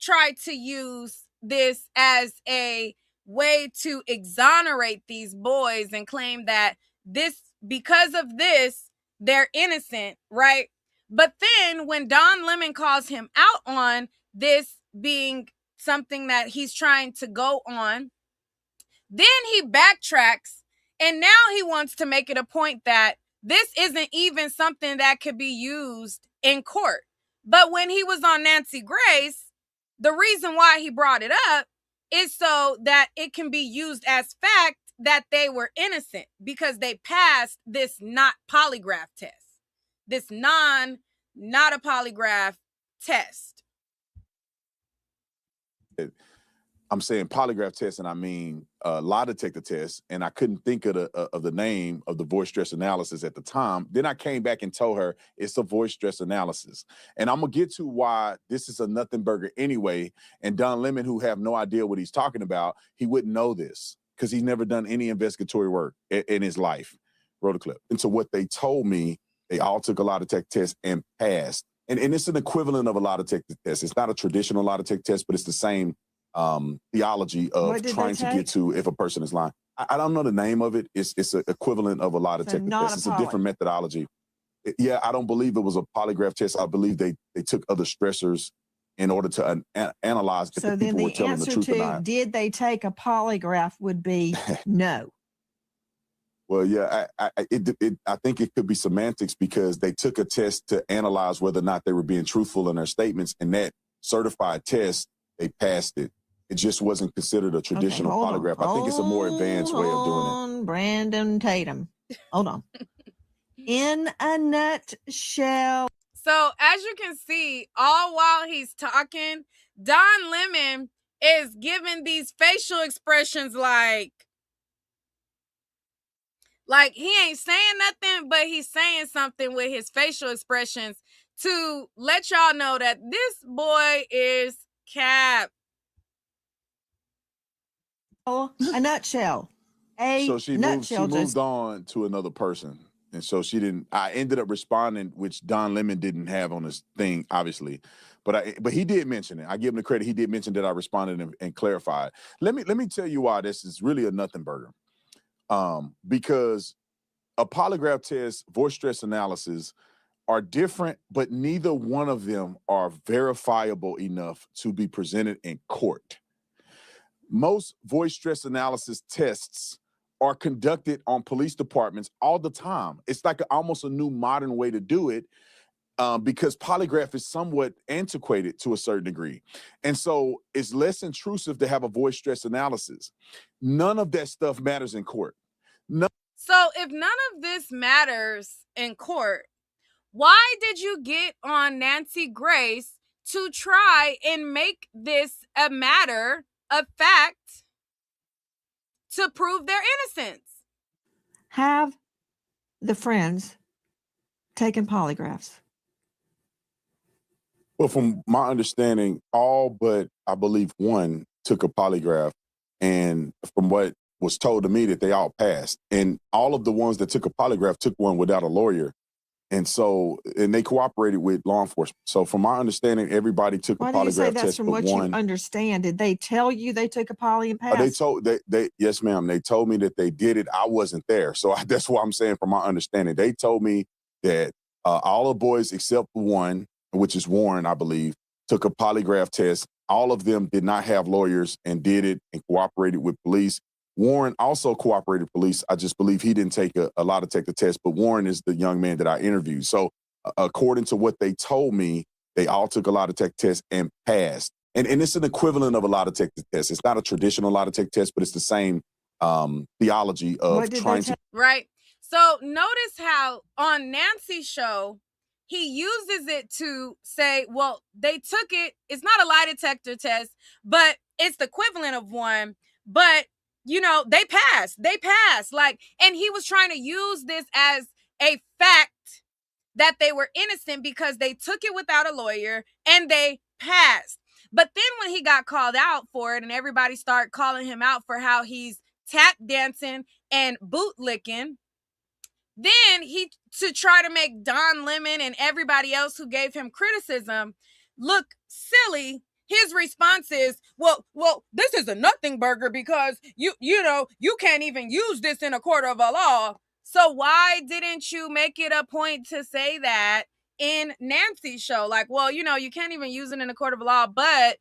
tried to use this as a way to exonerate these boys and claim that because of this, they're innocent, right? But then when Don Lemon calls him out on this being something that he's trying to go on, then he backtracks and now he wants to make it a point that this isn't even something that could be used in court. But when he was on Nancy Grace, the reason why he brought it up is so that it can be used as fact that they were innocent because they passed this not polygraph test, this not a polygraph test. I'm saying polygraph test, and I mean lie detector test, and I couldn't think of the name of the voice stress analysis at the time. Then I came back and told her it's a voice stress analysis, and I'm gonna get to why this is a nothing burger anyway. And Don Lemon, who have no idea what he's talking about, he wouldn't know this because he's never done any investigatory work in his life. Wrote a clip, and so what they told me, they all took a lie detector test and passed, and it's an equivalent of a lie detector test. It's not a traditional lie detector test, but it's the same theology of trying to get to if a person is lying. I don't know the name of it. It's an equivalent of a lie detector test. It's a different methodology. Yeah, I don't believe it was a polygraph test. I believe they took other stressors in order to analyze if the people were telling the truth or not. Did they take a polygraph would be no. Well, yeah, I think it could be semantics because they took a test to analyze whether or not they were being truthful in their statements, and that certified test, they passed it. It just wasn't considered a traditional polygraph. I think it's a more advanced way of doing it. Brandon Tatum. Hold on. In a nutshell. So as you can see, all while he's talking, Don Lemon is giving these facial expressions like he ain't saying nothing, but he's saying something with his facial expressions to let y'all know that this boy is cap. A nutshell. So she moved on to another person. And so I ended up responding, which Don Lemon didn't have on his thing, obviously. But he did mention it. I give him the credit. He did mention that I responded and clarified. Let me tell you why this is really a nothing burger. Because a polygraph test, voice stress analysis are different, but neither one of them are verifiable enough to be presented in court. Most voice stress analysis tests are conducted on police departments all the time. It's like almost a new modern way to do it because polygraph is somewhat antiquated to a certain degree. And so it's less intrusive to have a voice stress analysis. None of that stuff matters in court. So if none of this matters in court, why did you get on Nancy Grace to try and make this a matter of fact to prove their innocence? Have the friends taken polygraphs? Well, from my understanding, all but I believe one took a polygraph, and from what was told to me, that they all passed. And all of the ones that took a polygraph took one without a lawyer, and they cooperated with law enforcement. So, from my understanding, everybody took Why a do you say polygraph that's test from but what you one. understand? Did they tell you they took a poly and They passed? told they yes, ma'am. They told me that they did it. I wasn't there, so that's what I'm saying. From my understanding, they told me that all the boys except one, which is Warren, I believe, took a polygraph test. All of them did not have lawyers and did it and cooperated with police. Warren also cooperated with police. I just believe he didn't take a lot to take the test, but Warren is the young man that I interviewed. So, according to what they told me, they all took a lot of tech tests and passed. And it's an equivalent of a lie detector test. It's not a traditional lie detector test, but it's the same theology of What did they trying to. Right. So notice how on Nancy's show, he uses it to say, well, they took it. It's not a lie detector test, but it's the equivalent of one. But, you know, they passed. They passed. Like, and he was trying to use this as a fact that they were innocent because they took it without a lawyer and they passed. But then when he got called out for it and everybody started calling him out for how he's tap dancing and bootlicking, then he, to try to make Don Lemon and everybody else who gave him criticism look silly, his response is, well, this is a nothing burger because you know, you can't even use this in a court of a law. So why didn't you make it a point to say that in Nancy's show? Like, well, you know, you can't even use it in a court of law, but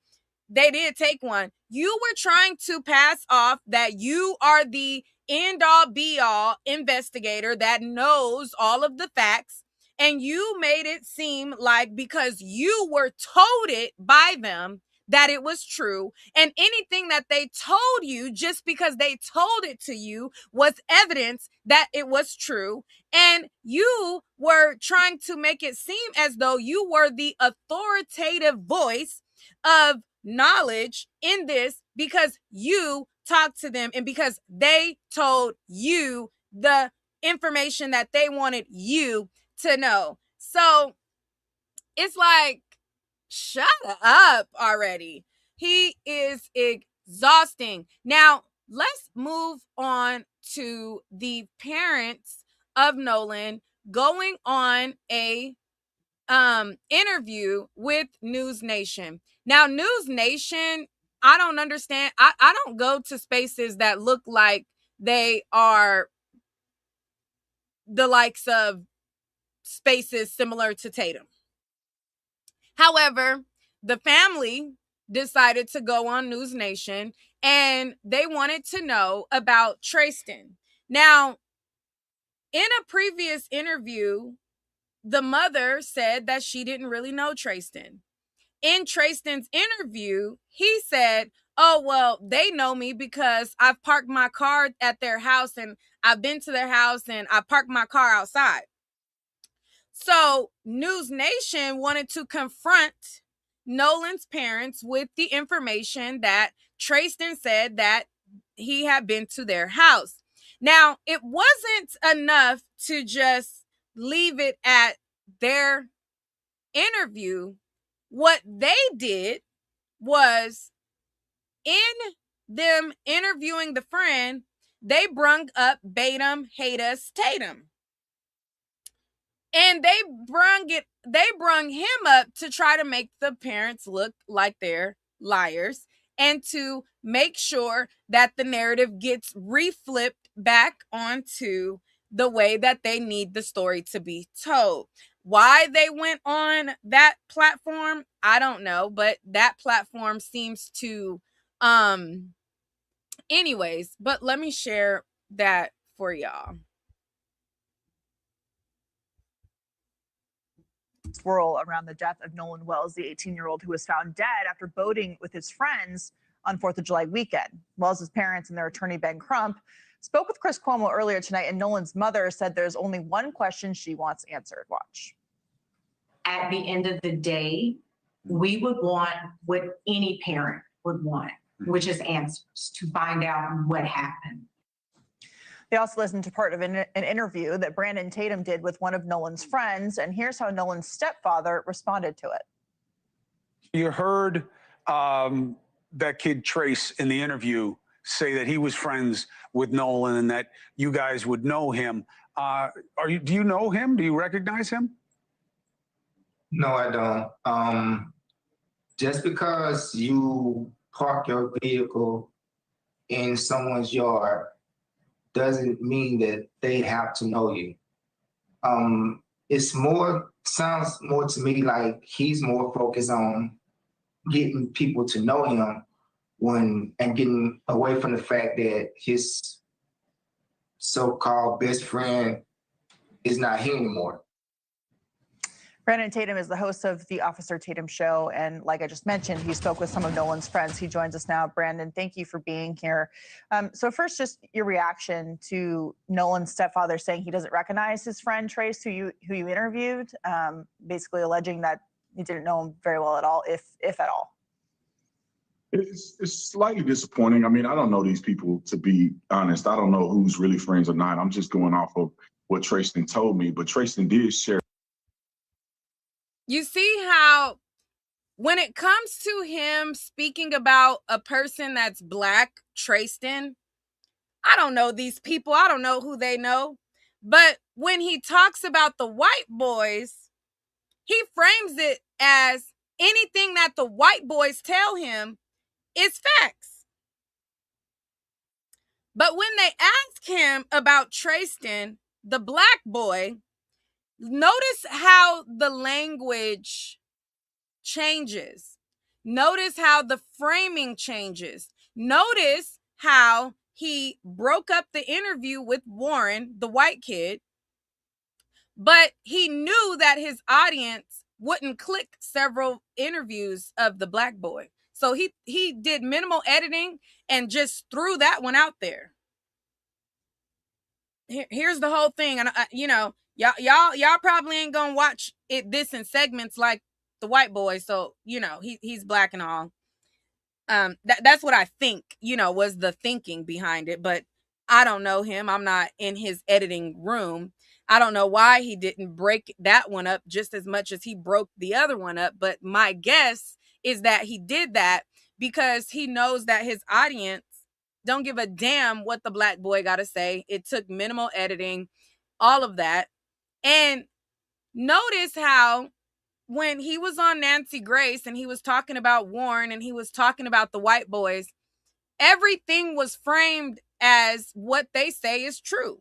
they did take one. You were trying to pass off that you are the end all be all investigator that knows all of the facts. And you made it seem like because you were told it by them that it was true. And anything that they told you just because they told it to you was evidence that it was true. And you were trying to make it seem as though you were the authoritative voice of knowledge in this because you talked to them and because they told you the information that they wanted you to know. So it's like, shut up already. He is exhausting. Now, let's move on to the parents of Nolan going on a interview with News Nation. Now, News Nation, I don't understand. I don't go to spaces that look like they are the likes of spaces similar to Tatum. However, the family decided to go on News Nation and they wanted to know about Tristan. Now, in a previous interview, the mother said that she didn't really know Tristan. In Tristan's interview, he said, oh, well, they know me because I've parked my car at their house and I've been to their house and I parked my car outside. So News Nation wanted to confront Nolan's parents with the information that Tristan said that he had been to their house. Now, it wasn't enough to just leave it at their interview. What they did was, in them interviewing the friend, they brung up Batum, Haters, Tatum. And they brung him up to try to make the parents look like they're liars and to make sure that the narrative gets reflipped back onto the way that they need the story to be told. Why they went on that platform, I don't know, but that platform seems to anyways, but let me share that for y'all. Swirl around the death of Nolan Wells, the 18-year-old who was found dead after boating with his friends on 4th of July weekend. Wells' parents and their attorney, Ben Crump, spoke with Chris Cuomo earlier tonight, and Nolan's mother said there's only one question she wants answered. Watch. at the end of the day, we would want what any parent would want, which is answers to find out what happened. They also listened to part of an interview that Brandon Tatum did with one of Nolan's friends, and here's how Nolan's stepfather responded to it. You heard that kid Trace in the interview say that he was friends with Nolan and that you guys would know him. Do you know him? Do you recognize him? No, I don't. Just because you park your vehicle in someone's yard doesn't mean that they have to know you. Sounds more to me like he's more focused on getting people to know him and getting away from the fact that his so-called best friend is not here anymore. Brandon Tatum is the host of the Officer Tatum Show, and like I just mentioned, he spoke with some of Nolan's friends. He joins us now. Brandon, thank you for being here. So first, just your reaction to Nolan's stepfather saying he doesn't recognize his friend Trace, who you interviewed, basically alleging that you didn't know him very well at all, if at all. It's slightly disappointing. I mean, I don't know these people, to be honest. I don't know who's really friends or not. I'm just going off of what Trayston told me, but Trayston did share. You see how when it comes to him speaking about a person that's Black, Trayston, I don't know these people. I don't know who they know. But when he talks about the white boys, he frames it as anything that the white boys tell him is facts. But when they ask him about Trayston, the Black boy, notice how the language changes. Notice how the framing changes. Notice how he broke up the interview with Warren, the white kid, but he knew that his audience wouldn't click several interviews of the Black boy. So he did minimal editing and just threw that one out there. Here's the whole thing, and y'all probably ain't gonna watch this in segments like the white boy. So he's Black and all. That's what I think was the thinking behind it, but I don't know him. I'm not in his editing room. I don't know why he didn't break that one up just as much as he broke the other one up, but my guess is that he did that because he knows that his audience don't give a damn what the Black boy got to say. It took minimal editing, all of that. And notice how when he was on Nancy Grace and he was talking about Warren and he was talking about the white boys, everything was framed as what they say is true.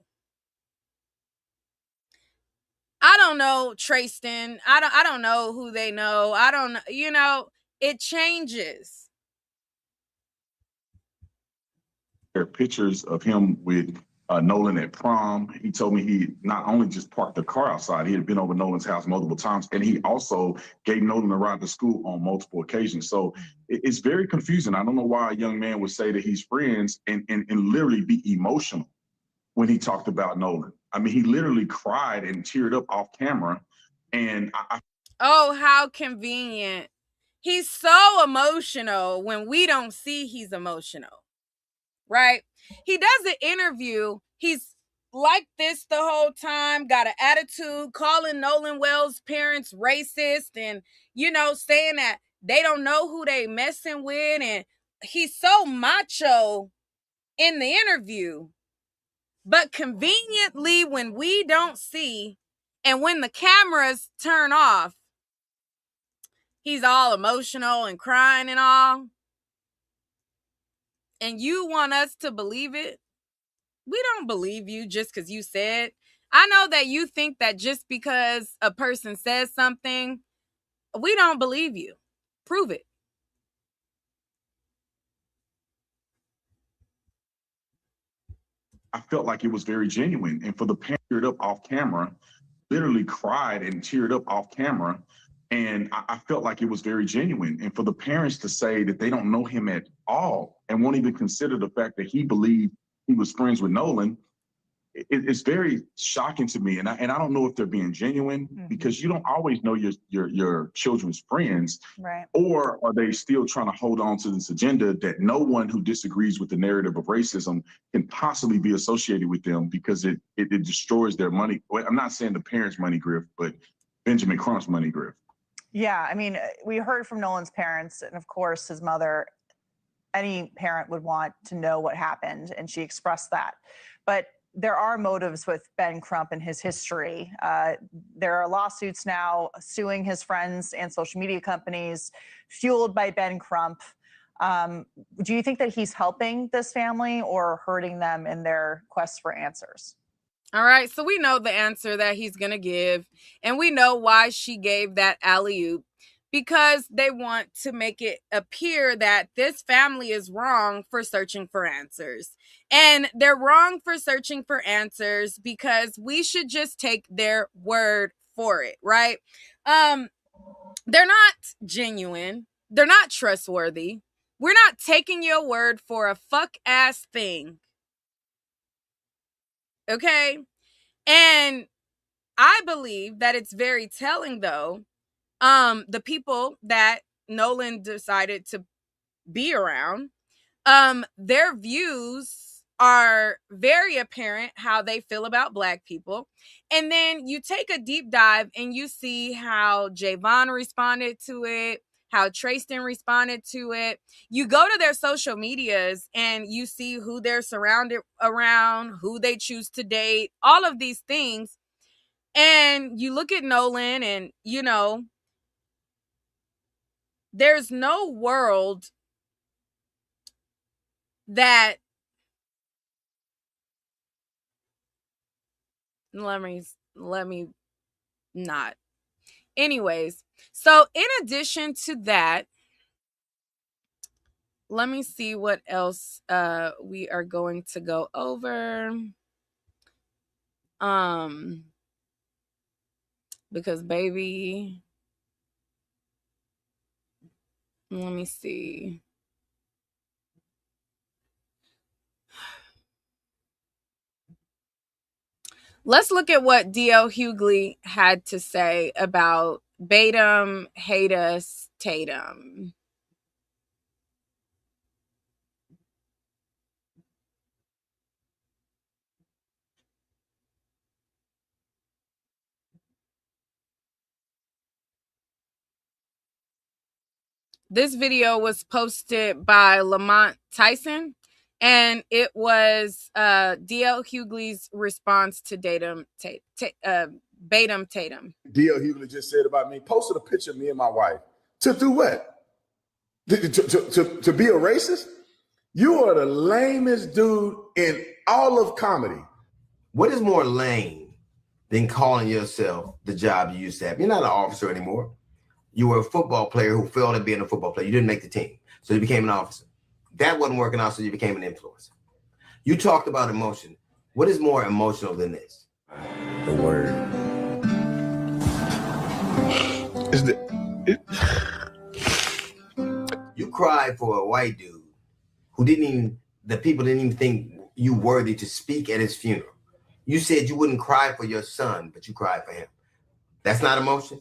I don't know Trayston. I don't know who they know. I don't it changes. There are pictures of him with Nolan at prom. He told me he not only just parked the car outside, he had been over Nolan's house multiple times, and he also gave Nolan a ride to school on multiple occasions. So it's very confusing. I don't know why a young man would say that he's friends and literally be emotional when he talked about Nolan. I mean, he literally cried and teared up off camera. And oh, how convenient. He's so emotional when we don't see he's emotional, right? He does an interview. He's like this the whole time, got an attitude, calling Nolan Wells' parents racist and, saying that they don't know who they messing with. And he's so macho in the interview. But conveniently, when we don't see and when the cameras turn off, he's all emotional and crying and all. And you want us to believe it? We don't believe you just because you said. I know that you think that just because a person says something, we don't believe you. Prove it. I felt like it was very genuine. And for the parent teared up off camera, literally cried and teared up off camera. And I felt like it was very genuine. And for the parents to say that they don't know him at all and won't even consider the fact that he believed he was friends with Nolan, it's very shocking to me, and I don't know if they're being genuine because you don't always know your children's friends, Right. or are they still trying to hold on to this agenda that no one who disagrees with the narrative of racism can possibly be associated with them because it destroys their money. Well, I'm not saying the parents' money grift, but Benjamin Crump's money grift. Yeah, I mean, we heard from Nolan's parents, and of course his mother. Any parent would want to know what happened, and she expressed that. But there are motives with Ben Crump and his history. There are lawsuits now suing his friends and social media companies fueled by Ben Crump. Do you think that he's helping this family or hurting them in their quest for answers? All right, so we know the answer that he's going to give, and we know why she gave that alley-oop, because they want to make it appear that this family is wrong for searching for answers. And they're wrong for searching for answers because we should just take their word for it, right? They're not genuine. They're not trustworthy. We're not taking your word for a fuck-ass thing. Okay? And I believe that it's very telling, though, the people that Nolan decided to be around, their views are very apparent how they feel about Black people. And then you take a deep dive and you see how Javon responded to it, how Trayston responded to it. You go to their social medias and you see who they're surrounded around, who they choose to date, all of these things. And you look at Nolan and, you know, there's no world that let me not. Anyways, so in addition to that, let me see what else we are going to go over. Because baby, let me see. Let's look at what D.L. Hughley had to say about Tatum, hate us, Tatum. This video was posted by Lamont Tyson, and it was D.L. Hughley's response to Tatum. Tatum. D.L. Hughley just said about me, posted a picture of me and my wife. To do what? To be a racist? You are the lamest dude in all of comedy. What is more lame than calling yourself the job you used to have? You're not an officer anymore. You were a football player who failed at being a football player. You didn't make the team, so you became an officer. That wasn't working out, so you became an influencer. You talked about emotion. What is more emotional than this? The word. You cried for a white dude who the people didn't even think you worthy to speak at his funeral. You said you wouldn't cry for your son, but you cried for him. That's not emotion.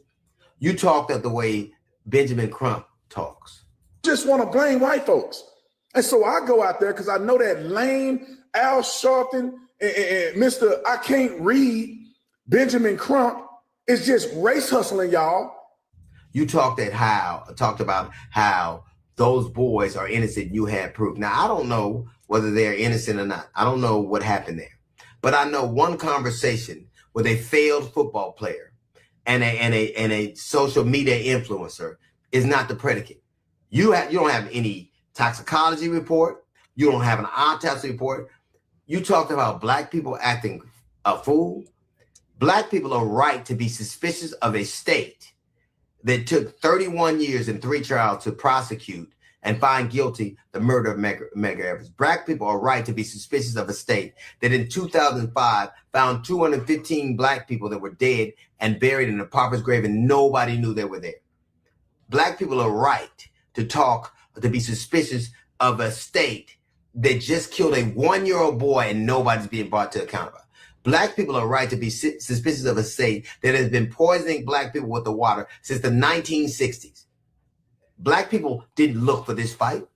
You talked of the way Benjamin Crump talks. Just want to blame white folks. And so I go out there because I know that lame Al Sharpton and Mr. I can't read Benjamin Crump is just race hustling, y'all. You talked about how those boys are innocent. You had proof. Now, I don't know whether they're innocent or not. I don't know what happened there. But I know one conversation with a failed football player and a social media influencer is not the predicate. You don't have any toxicology report. You don't have an autopsy report. You talked about Black people acting a fool. Black people are right to be suspicious of a state that took 31 years and 3 trials to prosecute and find guilty the murder of Medgar Evers. Black people are right to be suspicious of a state that in 2005 found 215 Black people that were dead and buried in a pauper's grave and nobody knew they were there. Black people are right to be suspicious of a state that just killed a 1-year-old boy and nobody's being brought to account about. Black people are right to be suspicious of a state that has been poisoning black people with the water since the 1960s. Black people didn't look for this fight.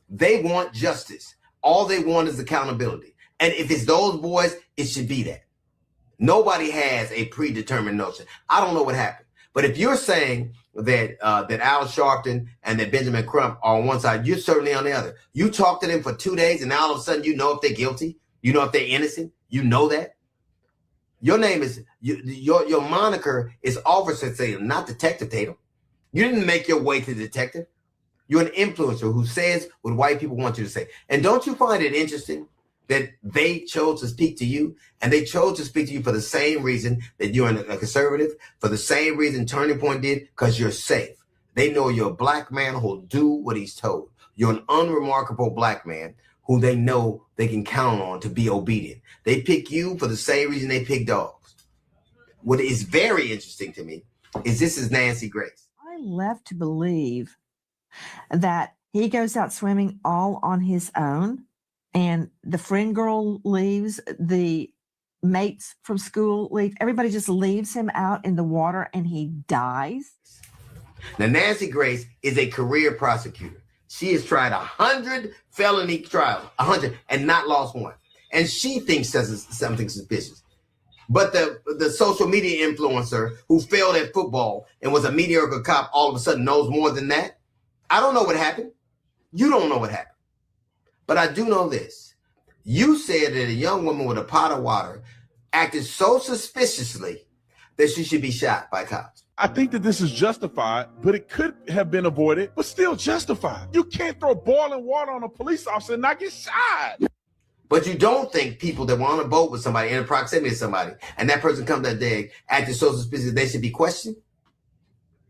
They want justice. All they want is accountability. And if it's those boys, it should be that. Nobody has a predetermined notion. I don't know what happened. But if you're saying that that Al Sharpton and that Benjamin Crump are on one side, you're certainly on the other. You talk to them for 2 days and now all of a sudden you know if they're guilty. You know if they're innocent. You know that. Your name is, your moniker is Officer Tatum, not Detective Tatum. You didn't make your way to detective. You're an influencer who says what white people want you to say. And don't you find it interesting that they chose to speak to you, and they chose to speak to you for the same reason that you're a conservative, for the same reason Turning Point did, because you're safe. They know you're a black man who'll do what he's told. You're an unremarkable black man who they know they can count on to be obedient. They pick you for the same reason they pick dogs. What is very interesting to me is this is Nancy Grace. I left to believe that he goes out swimming all on his own, and the friend girl leaves, the mates from school leave, everybody just leaves him out in the water and he dies. Now, Nancy Grace is a career prosecutor. She has tried 100 felony trials, 100, and not lost one. And she thinks that's something suspicious. But the social media influencer who failed at football and was a mediocre cop all of a sudden knows more than that. I don't know what happened. You don't know what happened. But I do know this. You said that a young woman with a pot of water acted so suspiciously that she should be shot by cops. I think that this is justified, but it could have been avoided, but still justified. You can't throw boiling water on a police officer and not get shot. But you don't think people that were on a boat with somebody in proximity to somebody and that person comes that day acting so suspicious they should be questioned?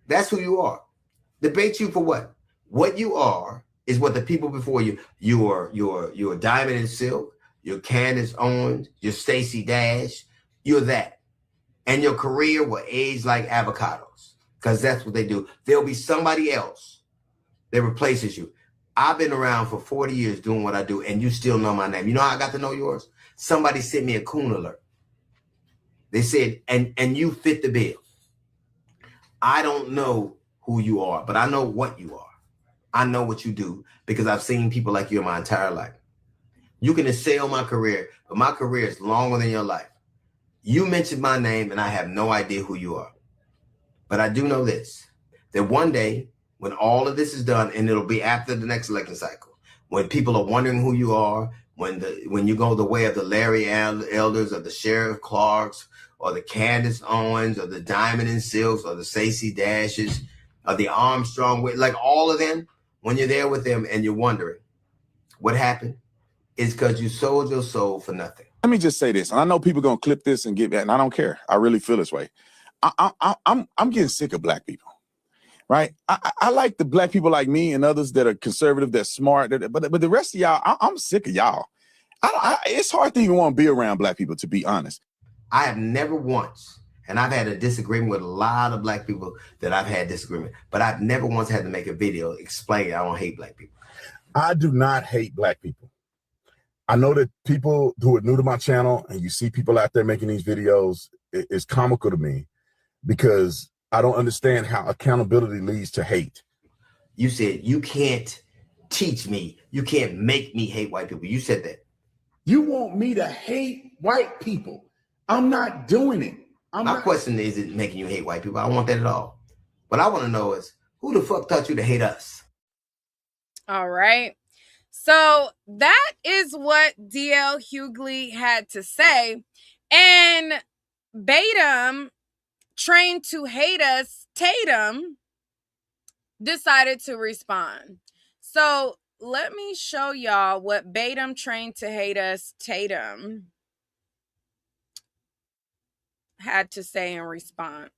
That's who you are. Debate you for what? What you are is what the people before you, you're Diamond and Silk, you're Candace Owens, you're Stacey Dash, you're that. And your career will age like avocados because that's what they do. There'll be somebody else that replaces you. I've been around for 40 years doing what I do, and you still know my name. You know how I got to know yours? Somebody sent me a coon alert. They said, and you fit the bill. I don't know who you are, but I know what you are. I know what you do because I've seen people like you in my entire life. You can assail my career, but my career is longer than your life. You mentioned my name, and I have no idea who you are. But I do know this, that one day, when all of this is done, and it'll be after the next election cycle, when people are wondering who you are, when you go the way of the Larry Elders, or the Sheriff Clarks, or the Candace Owens, or the Diamond and Silks, or the Stacey Dashes, or the Armstrong, like all of them, when you're there with them and you're wondering what happened, it's because you sold your soul for nothing. Let me just say this, and I know people gonna clip this and get that, and I don't care. I really feel this way. I'm getting sick of black people, right? I like the black people like me and others that are conservative, that's smart, but the rest of y'all, I'm sick of y'all. It's hard to even want to be around black people, to be honest. I have never once, and I've had a disagreement with a lot of black people that I've had disagreement, but I've never once had to make a video explaining I don't hate black people. I do not hate black people. I know that people who are new to my channel, and you see people out there making these videos, it's comical to me because I don't understand how accountability leads to hate. You said you can't teach me, you can't make me hate white people. You said that. You want me to hate white people. I'm not doing it. My question is it making you hate white people? I don't want that at all. What I want to know is who the fuck taught you to hate us? All right. So that is what DL Hughley had to say. And Tatum, trained to hate us, Tatum decided to respond. So let me show y'all what Tatum, trained to hate us, Tatum had to say in response.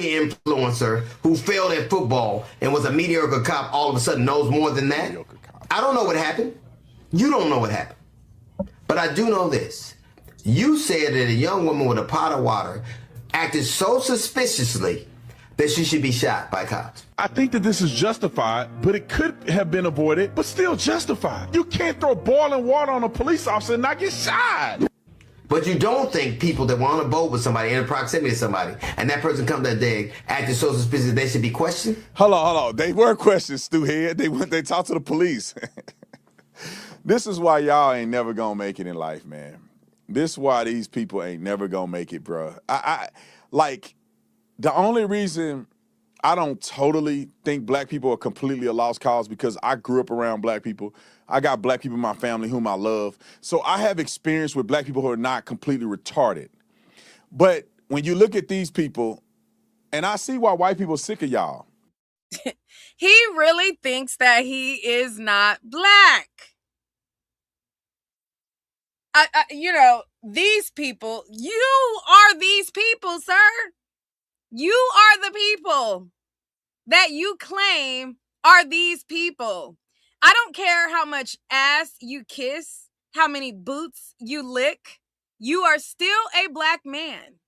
Influencer who failed at football and was a mediocre cop all of a sudden knows more than that. I don't know what happened. You don't know what happened. But I do know this. You said that a young woman with a pot of water acted so suspiciously that she should be shot by cops? I think that this is justified, but it could have been avoided, but still justified. You can't throw boiling water on a police officer and not get shot. But you don't think people that were on a boat with somebody in proximity to somebody, and that person come that day acting so suspicious, they should be questioned? Hold on. They were questioned, Stu Head. They talked to the police. This is why y'all ain't never gonna make it in life, man. This is why these people ain't never gonna make it, bro. I like, the only reason I don't totally think black people are completely a lost cause because I grew up around black people. I got black people in my family whom I love. So I have experience with black people who are not completely retarded. But when you look at these people, and I see why white people are sick of y'all. He really thinks that he is not black. You know, these people, you are these people, sir. You are the people that you claim are these people. I don't care how much ass you kiss, how many boots you lick. You are still a black man.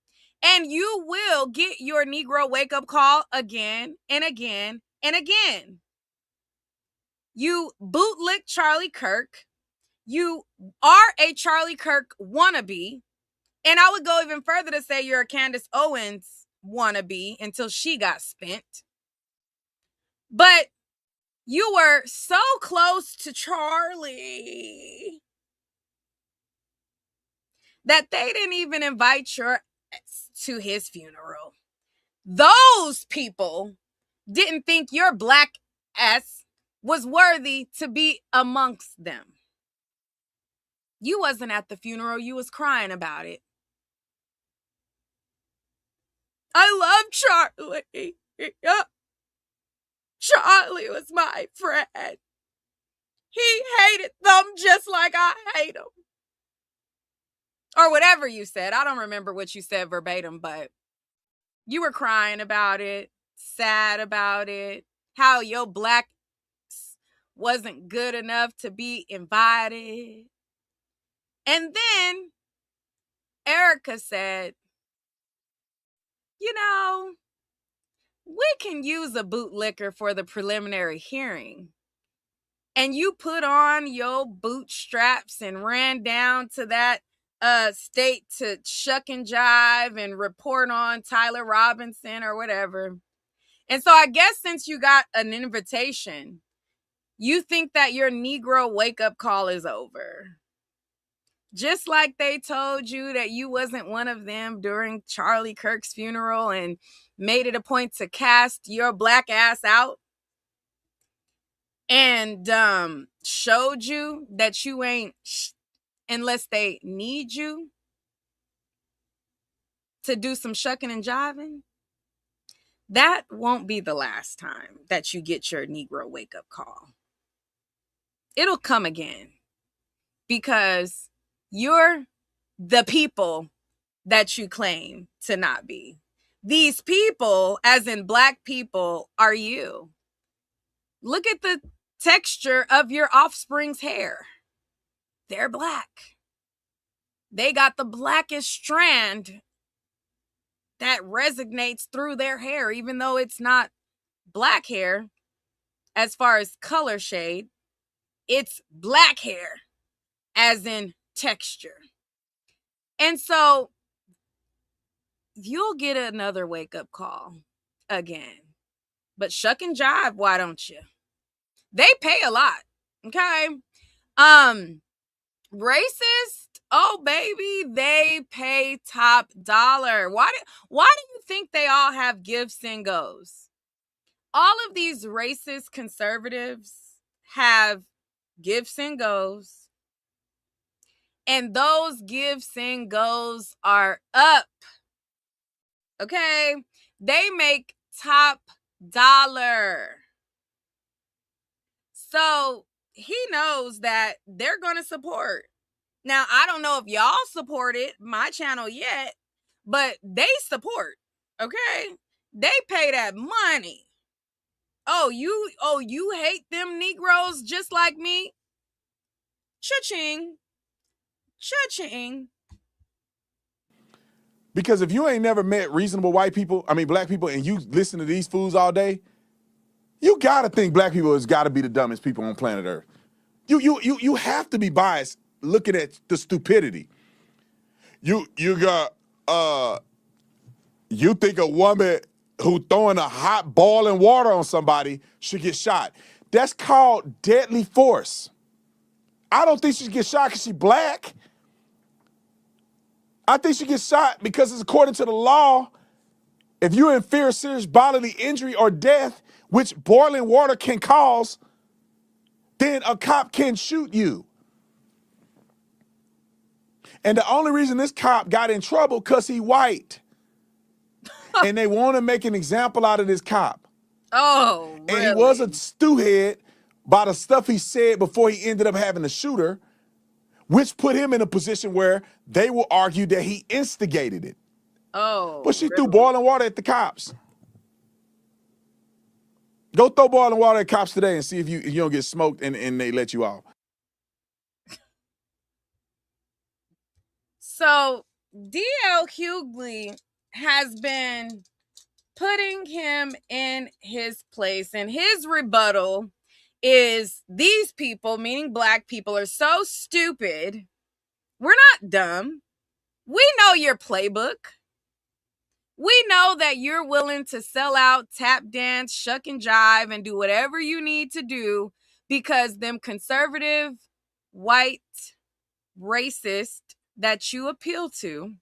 And you will get your Negro wake-up call again and again and again. You bootlick Charlie Kirk. You are a Charlie Kirk wannabe. And I would go even further to say you're a Candace Owens wannabe until she got spent. But you were so close to Charlie that they didn't even invite your ass to his funeral. Those people didn't think your black ass was worthy to be amongst them. You wasn't at the funeral, you was crying about it. I love Charlie. Charlie was my friend. He hated them just like I hate them. Or whatever you said. I don't remember what you said verbatim, but you were crying about it, sad about it, how your black wasn't good enough to be invited. And then Erica said, you know, we can use a bootlicker for the preliminary hearing. And you put on your bootstraps and ran down to that state to shuck and jive and report on Tyler Robinson or whatever. And so I guess since you got an invitation, you think that your Negro wake-up call is over. Just like they told you that you wasn't one of them during Charlie Kirk's funeral and made it a point to cast your black ass out and showed you that you ain't unless they need you to do some shucking and jiving. That won't be the last time that you get your Negro wake-up call. It'll come again because you're the people that you claim to not be. These people, as in black people, are you. Look at the texture of your offspring's hair. They're black. They got the blackest strand that resonates through their hair, even though it's not black hair as far as color shade. It's black hair as in texture. And so you'll get another wake-up call again. But shuck and jive, why don't you? They pay a lot, okay? Racist, oh baby, they pay top dollar. Why do you think they all have gifts and goes? All of these racist conservatives have gifts and goes. And those gifts and goes are up. Okay? They make top dollar. So he knows that they're going to support. Now, I don't know if y'all supported my channel yet, but they support. Okay? They pay that money. Oh, you hate them Negroes just like me? Cha-ching. Cha-ching. Because if you ain't never met reasonable black people, and you listen to these fools all day, you gotta think black people has gotta be the dumbest people on planet Earth. You have to be biased looking at the stupidity. You got you think a woman who throwing a hot boiling water on somebody should get shot. That's called deadly force. I don't think she should get shot because she's black. I think she gets shot because it's according to the law. If you're in fear of serious bodily injury or death, which boiling water can cause, then a cop can shoot you. And the only reason this cop got in trouble because he white. And they want to make an example out of this cop. Oh, really? And he was a stewhead by the stuff he said before he ended up having to shoot her, which put him in a position where they will argue that he instigated it. Oh, but she really? threw boiling water at the cops. Go throw boiling water at cops today and see if you don't get smoked and they let you off. So D.L. Hughley has been putting him in his place, and his rebuttal is these people, meaning black people, are so stupid. We're not dumb. We know your playbook. We know that you're willing to sell out, tap dance, shuck and jive, and do whatever you need to do because them conservative, white, racist that you appeal to.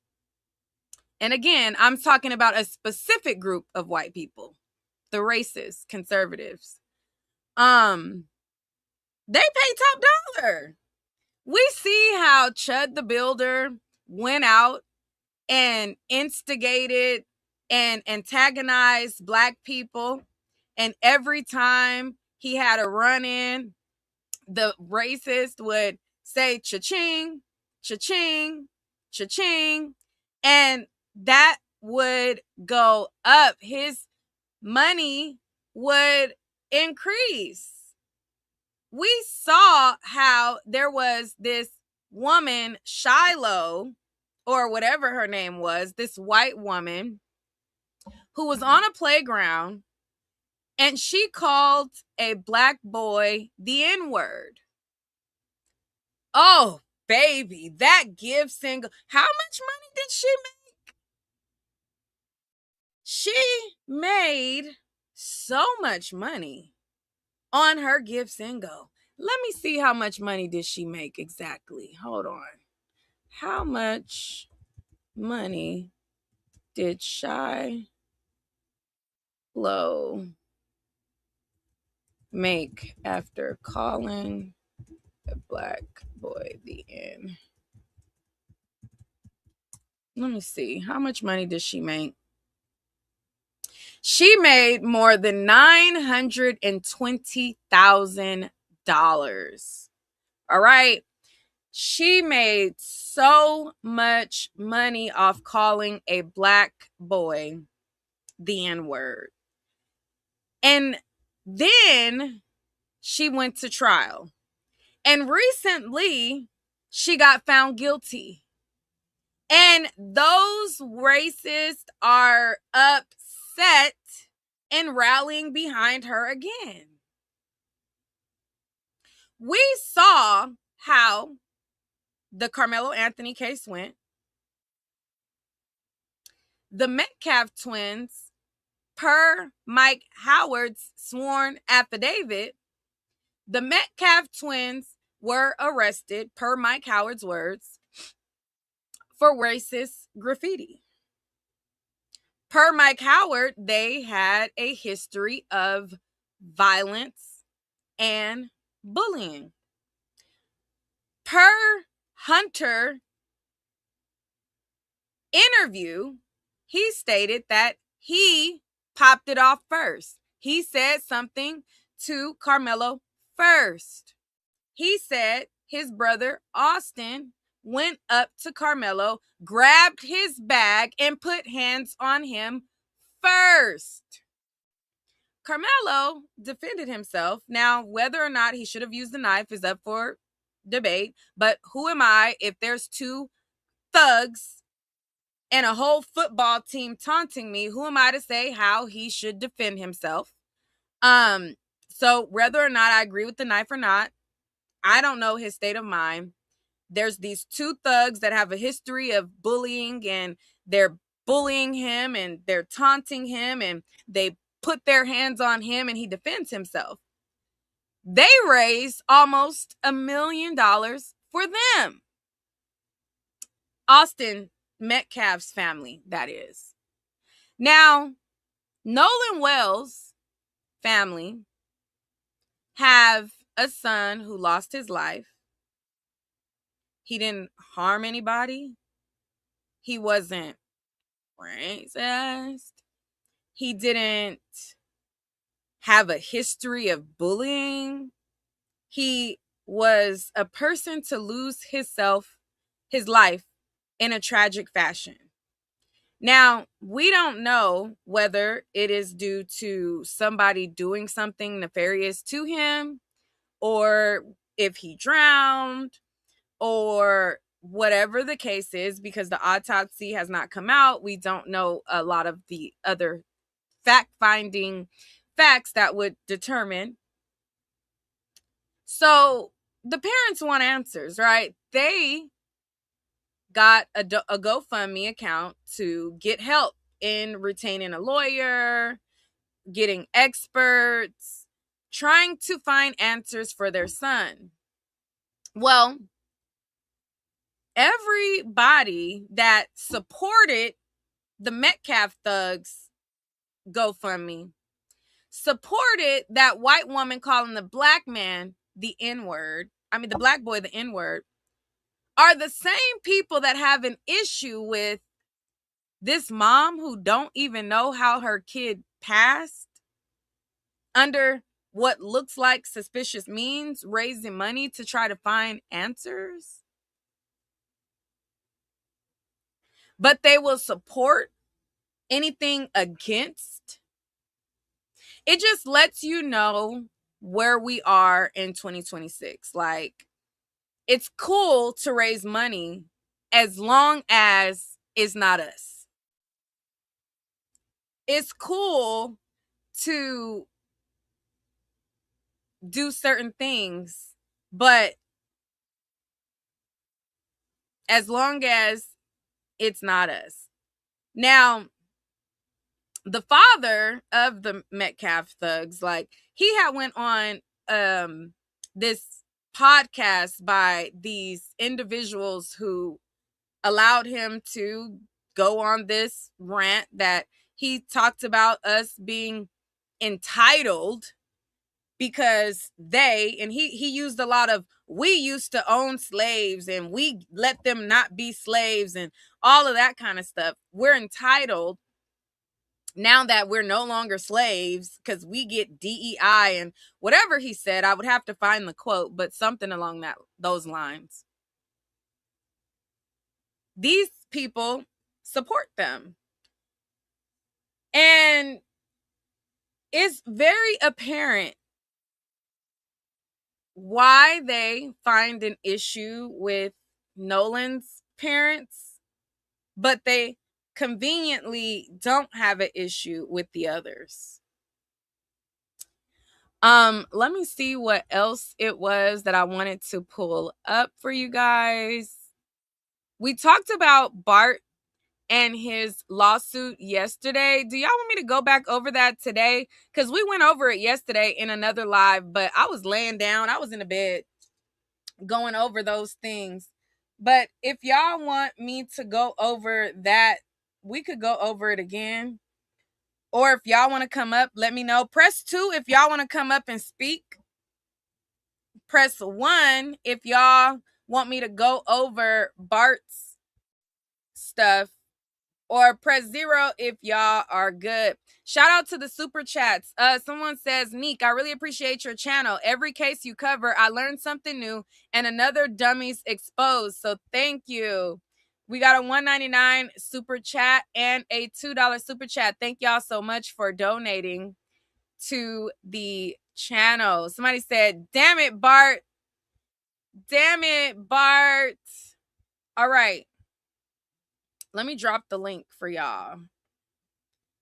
And again, I'm talking about a specific group of white people, the racist conservatives. They pay top dollar. We see how Chud the Builder went out and instigated and antagonized black people. And every time he had a run-in, the racist would say cha-ching, cha-ching, cha-ching, and that would go up. His money would increase. We saw how there was this woman, Shiloh, or whatever her name was, this white woman who was on a playground and she called a black boy the N-word. Oh, baby, that gift single. How much money did she make? She made so much money on her Give Single. Let me see how much money did she make exactly. Hold on. How much money did Shiloh make after calling a black boy the N? Let me see. How much money did she make? She made more than $920,000. All right. She made so much money off calling a black boy the N-word. And then she went to trial. And recently, she got found guilty. And those racists are upset and rallying behind her again. We saw how the Carmelo Anthony case went. The Metcalf twins, per Mike Howard's sworn affidavit, the Metcalf twins were arrested, per Mike Howard's words, for racist graffiti. Per Mike Howard, they had a history of violence and bullying. Per Hunter interview, he stated that he popped it off first. He said something to Carmelo first. He said his brother Austin went up to Carmelo, grabbed his bag, and put hands on him first. Carmelo defended himself. Now, whether or not he should have used the knife is up for debate, but who am I if there's two thugs and a whole football team taunting me, who am I to say how he should defend himself? So whether or not I agree with the knife or not, I don't know his state of mind. There's these two thugs that have a history of bullying, and they're bullying him and they're taunting him, and they put their hands on him and he defends himself. They raised almost $1 million for them. Austin Metcalf's family, that is. Now, Nolan Wells' family have a son who lost his life. He didn't harm anybody. He wasn't racist. He didn't have a history of bullying. He was a person to lose his life in a tragic fashion. Now, we don't know whether it is due to somebody doing something nefarious to him, or if he drowned, or whatever the case is, because the autopsy has not come out. We don't know a lot of the other fact-finding facts that would determine. So the parents want answers, right? They got a GoFundMe account to get help in retaining a lawyer, getting experts, trying to find answers for their son. Well, everybody that supported the Metcalf thugs GoFundMe supported that white woman calling the black man the N-word. I mean, the black boy the N-word, are the same people that have an issue with this mom who don't even know how her kid passed under what looks like suspicious means, raising money to try to find answers. But they will support anything against. It just lets you know where we are in 2026. Like, it's cool to raise money as long as it's not us. It's cool to do certain things, but as long as it's not us. Now, the father of the Metcalf thugs, like, he had went on this podcast by these individuals who allowed him to go on this rant that he talked about us being entitled because he used a lot of, we used to own slaves and we let them not be slaves and all of that kind of stuff. We're entitled now that we're no longer slaves because we get DEI and whatever he said. I would have to find the quote, but something along those lines. These people support them. And it's very apparent why they find an issue with Nolan's parents, but they conveniently don't have an issue with the others. Let me see what else it was that I wanted to pull up for you guys. We talked about Bart and his lawsuit yesterday. Do y'all want me to go back over that today? Because we went over it yesterday in another live, but I was laying down. I was in the bed going over those things. But if y'all want me to go over that, we could go over it again. Or if y'all want to come up, let me know. Press 2 if y'all want to come up and speak. Press 1 if y'all want me to go over Bart's stuff. Or press 0 if y'all are good. Shout out to the super chats. Someone says, Neek, I really appreciate your channel. Every case you cover, I learned something new and another dummy's exposed. So thank you. We got a $1.99 super chat and a $2 super chat. Thank y'all so much for donating to the channel. Somebody said, damn it, Bart. Damn it, Bart. All right. Let me drop the link for y'all.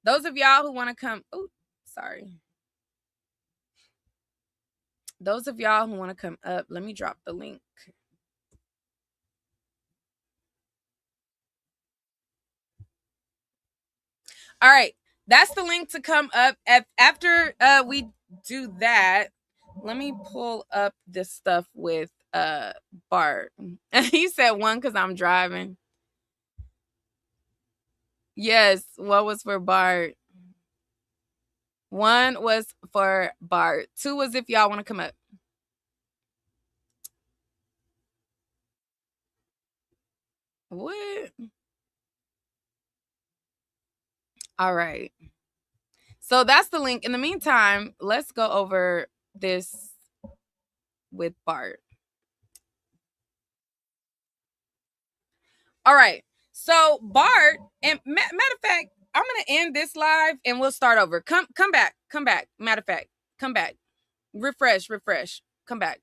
Those of y'all who want to come, oh, sorry. Those of y'all who want to come up, let me drop the link. All right, that's the link to come up. After we do that, let me pull up this stuff with Bart. He said one because I'm driving. Yes, what was for Bart? One was for Bart. Two was if y'all want to come up. What? All right. So that's the link. In the meantime, let's go over this with Bart. All right. So Bart, and matter of fact, I'm gonna end this live and we'll start over. Come back. Matter of fact, come back. Refresh. Come back.